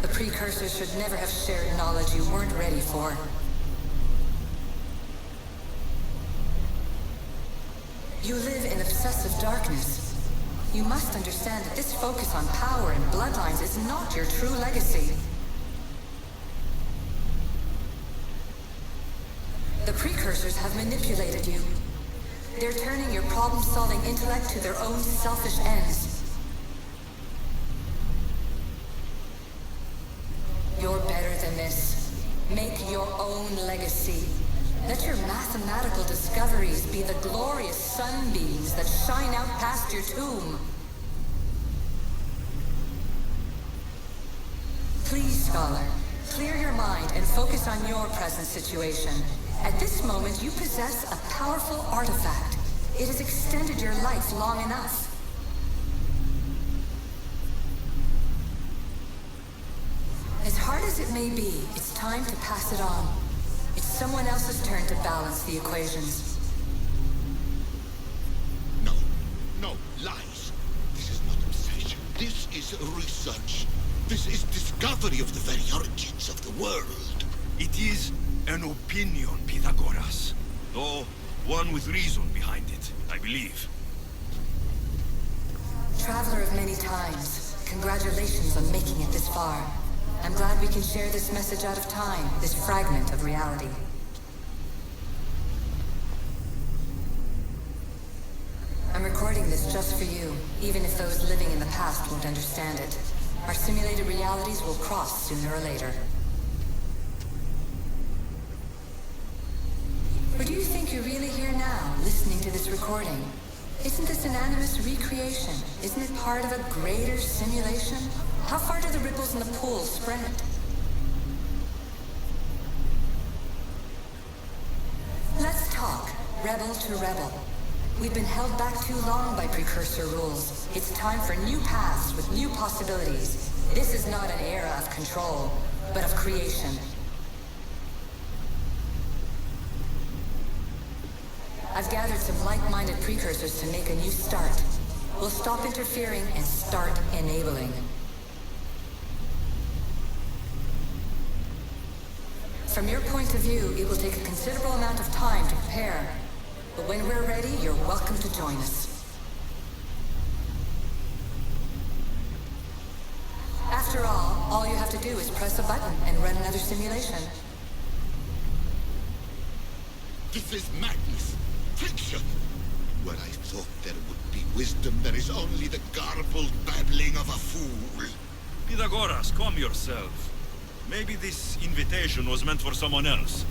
The precursors should never have shared knowledge you weren't ready for. You live in obsessive darkness. You must understand that this focus on power and bloodlines is not your true legacy. The precursors have manipulated you. They're turning your problem-solving intellect to their own selfish ends. You're better than this. Make your own legacy. Let your mathematical discoveries be the glorious sunbeams that shine out past your tomb. Please, Scholar, clear your mind and focus on your present situation. At this moment, you possess a powerful artifact. It has extended your life long enough. As hard as it may be, it's time to pass it on. It's someone else's turn to balance the equations. No, lies. This is not obsession. This is research. This is discovery of the very origins of the world. It is an opinion, Pythagoras. Though one with reason behind it, I believe. Traveler of many times, congratulations on making it this far. I'm glad we can share this message out of time, this fragment of reality. I'm recording this just for you, even if those living in the past won't understand it. Our simulated realities will cross sooner or later. Or do you think you're really here now, listening to this recording? Isn't this an animus recreation? Isn't it part of a greater simulation? How far do the ripples in the pool spread? Let's talk, rebel to rebel. We've been held back too long by precursor rules. It's time for new paths with new possibilities. This is not an era of control, but of creation. I've gathered some like-minded precursors to make a new start. We'll stop interfering and start enabling. From your point of view, it will take a considerable amount of time to prepare. But when we're ready, you're welcome to join us. After all you have to do is press a button and run another simulation. This is madness. Fiction. Where I thought there would be wisdom, there is only the garbled babbling of a fool. Pythagoras, calm yourself. Maybe this invitation was meant for someone else.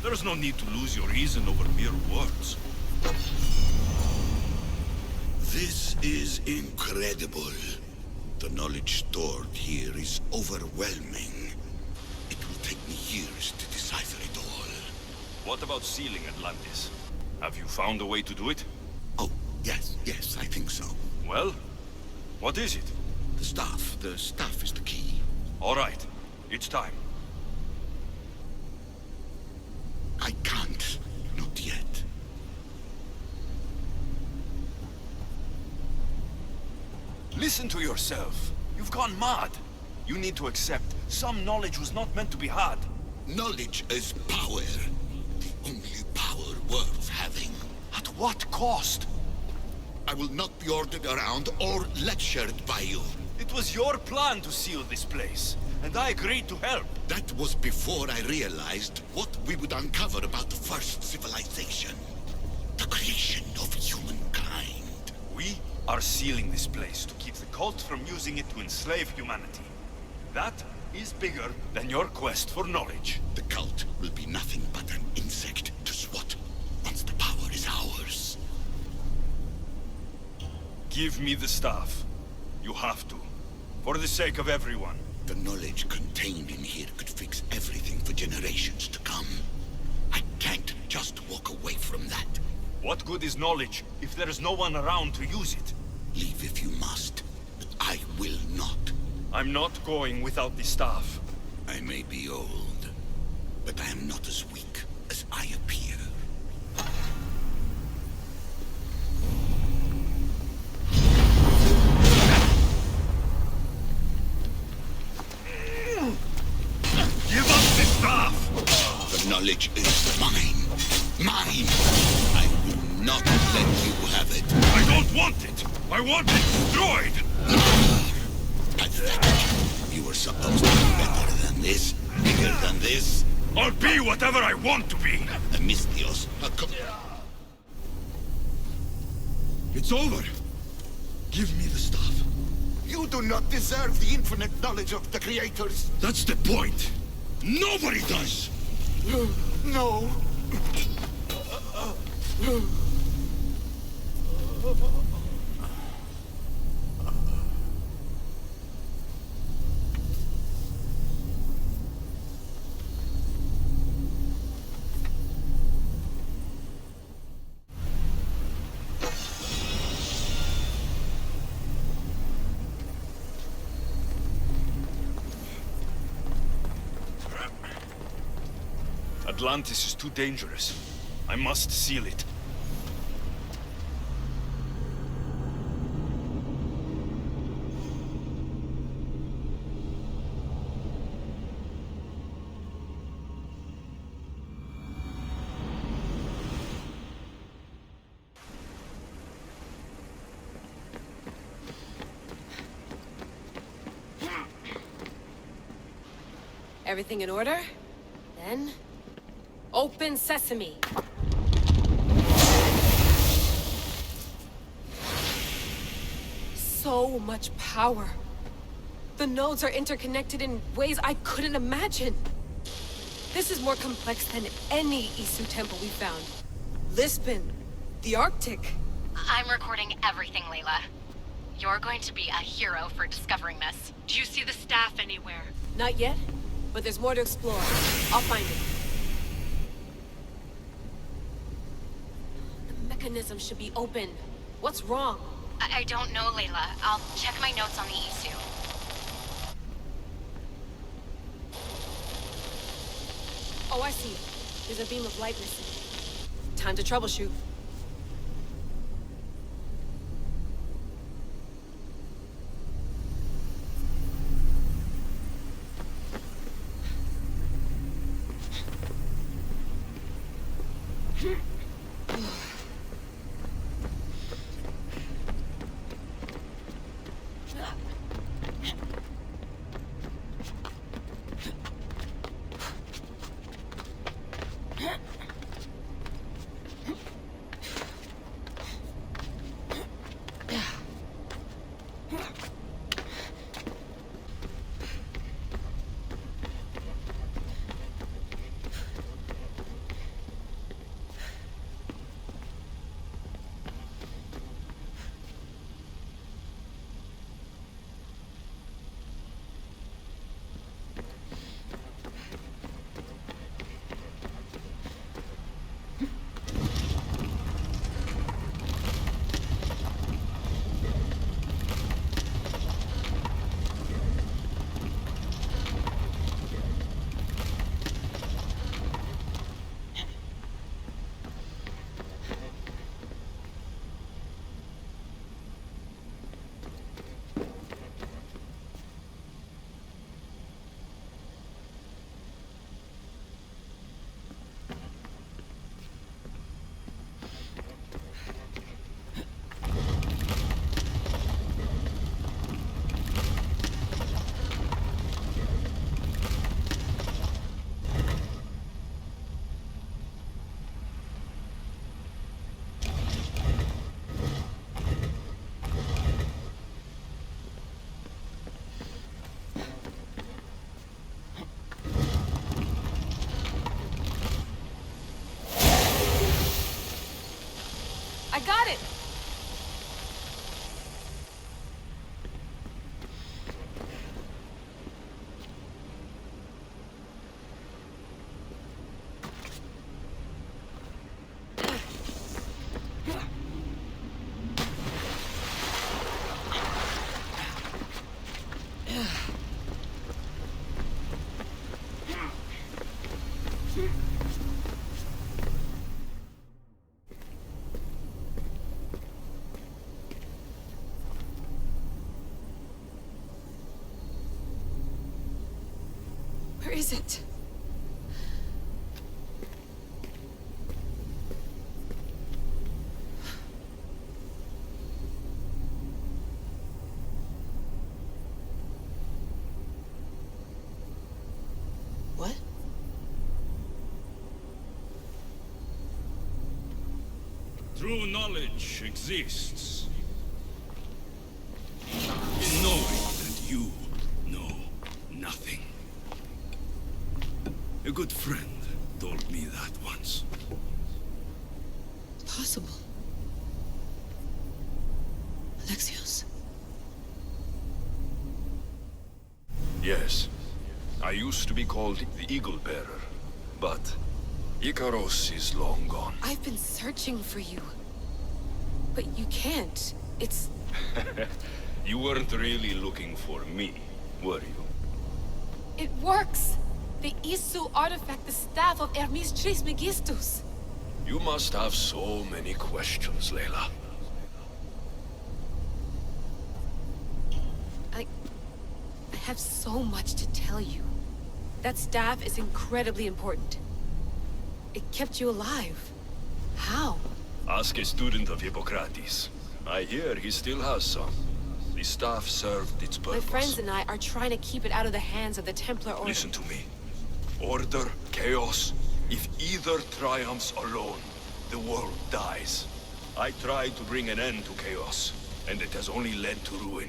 There's no need to lose your reason over mere words. This is incredible. The knowledge stored here is overwhelming. It will take me years to decipher it all. What about sealing Atlantis? Have you found a way to do it? Oh, yes, I think so. Well, what is it? The staff is the key. All right, it's time. I can't. Not yet. Listen to yourself. You've gone mad. You need to accept some knowledge was not meant to be had. Knowledge is power. The only power worth having. At what cost? I will not be ordered around or lectured by you. It was your plan to seal this place, and I agreed to help. That was before I realized what we would uncover about the first civilization. The creation of humankind. We are sealing this place to keep the cult from using it to enslave humanity. That is bigger than your quest for knowledge. The cult will be nothing but an insect to swat once the power is ours. Give me the staff. You have to. For the sake of everyone. The knowledge contained in here could fix everything for generations to come. I can't just walk away from that. What good is knowledge if there is no one around to use it? Leave if you must, but I will not. I'm not going without the staff. I may be old, but I am not as weak as I appear. Give up the staff! The knowledge is mine. Mine! I will not let you have it. I don't want it! I want it destroyed! Pathetic. You were supposed to be better than this, bigger than this. I'll be whatever I want to be! Amistios. It's over! Give me the stuff. You do not deserve the infinite knowledge of the creators. That's the point! Nobody does! No. Atlantis is too dangerous. I must seal it. Everything in order? Then... open sesame! So much power. The nodes are interconnected in ways I couldn't imagine. This is more complex than any Isu temple we found. Lisbon, the Arctic. I'm recording everything, Layla. You're going to be a hero for discovering this. Do you see the staff anywhere? Not yet, but there's more to explore. I'll find it. The mechanism should be open. What's wrong? I don't know, Layla. I'll check my notes on the Isu. Oh, I see. There's a beam of light missing. Time to troubleshoot. Where is it? What? True knowledge exists in knowing that you know nothing. A good friend told me that once. Possible. Alexios. Yes, I used to be called the Eagle Bearer, but Icaros is long gone. I've been searching for you. But you can't. It's... You weren't really looking for me, were you? It works! The Isu artifact, the staff of Hermes Trismegistus. You must have so many questions, Layla. I have so much to tell you. That staff is incredibly important. It kept you alive. How? Ask a student of Hippocrates. I hear he still has some. The staff served its purpose. My friends and I are trying to keep it out of the hands of the Templar Order. Listen to me. Order, chaos. If either triumphs alone, the world dies. I tried to bring an end to chaos, and it has only led to ruin.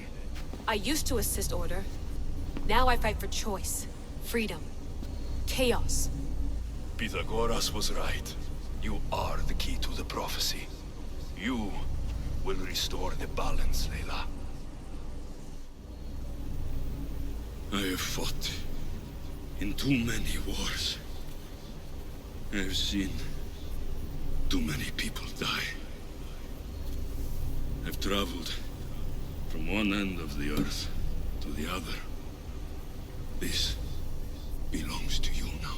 I used to assist Order. Now I fight for choice, freedom, chaos. Pythagoras was right. You are the key to the prophecy. You will restore the balance, Layla. I have fought in too many wars. I have seen too many people die. I've traveled from one end of the earth to the other. This belongs to you now.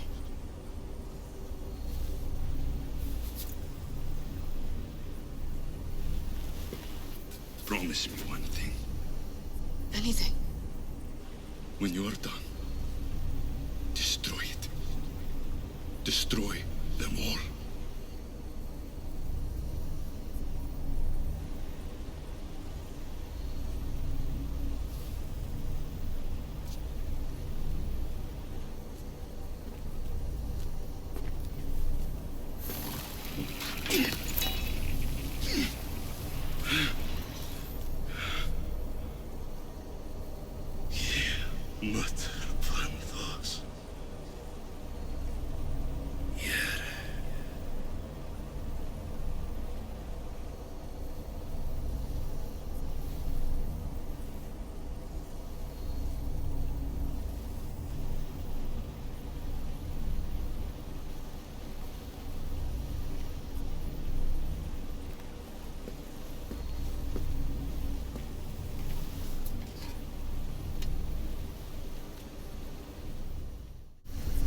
Promise me one thing. Anything. When you're done, destroy it. Destroy them all.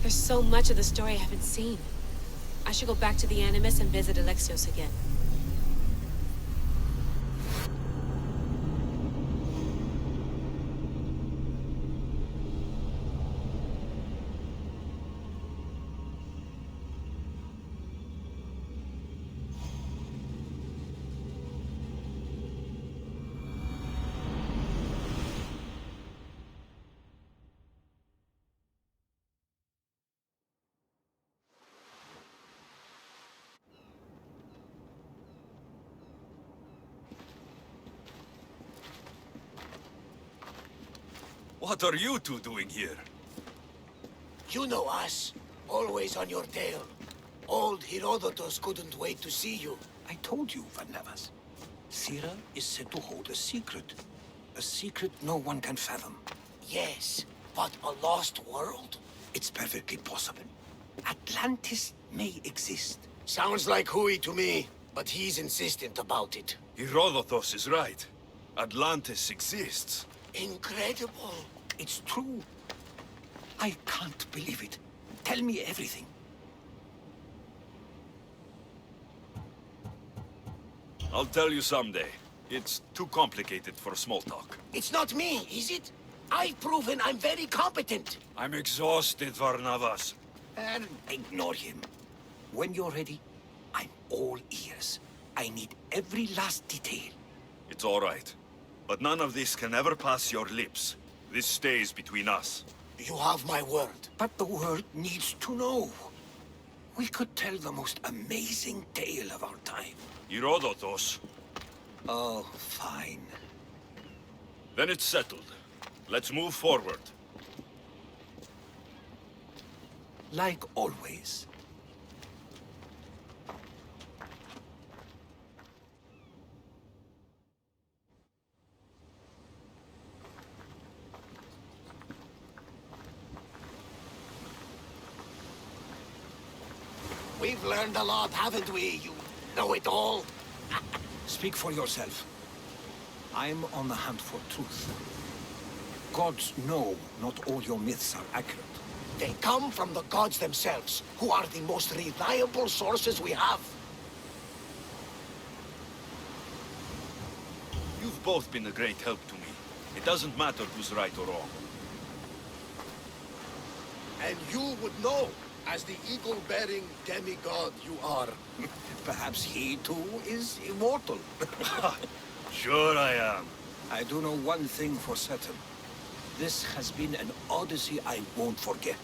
There's so much of the story I haven't seen. I should go back to the Animus and visit Alexios again. What are you two doing here? You know us. Always on your tail. Old Herodotus couldn't wait to see you. I told you, Varnavas. Sira is said to hold a secret. A secret no one can fathom. Yes, but a lost world? It's perfectly possible. Atlantis may exist. Sounds like Hui to me, but he's insistent about it. Herodotus is right. Atlantis exists. Incredible. It's true. I can't believe it. Tell me everything. I'll tell you someday. It's too complicated for small talk. It's not me, is it? I've proven I'm very competent. I'm exhausted, Varnavas. And ignore him. When you're ready, I'm all ears. I need every last detail. It's all right. But none of this can ever pass your lips. This stays between us. You have my word. But the world needs to know. We could tell the most amazing tale of our time. Herodotos. Oh, fine. Then it's settled. Let's move forward. Like always. We've learned a lot, haven't we? You know it all. Speak for yourself. I'm on the hunt for truth. Gods know not all your myths are accurate. They come from the gods themselves, who are the most reliable sources we have. You've both been a great help to me. It doesn't matter who's right or wrong. And you would know, as the eagle-bearing demigod you are. Perhaps he too is immortal. Sure I am. I do know one thing for certain. This has been an odyssey I won't forget.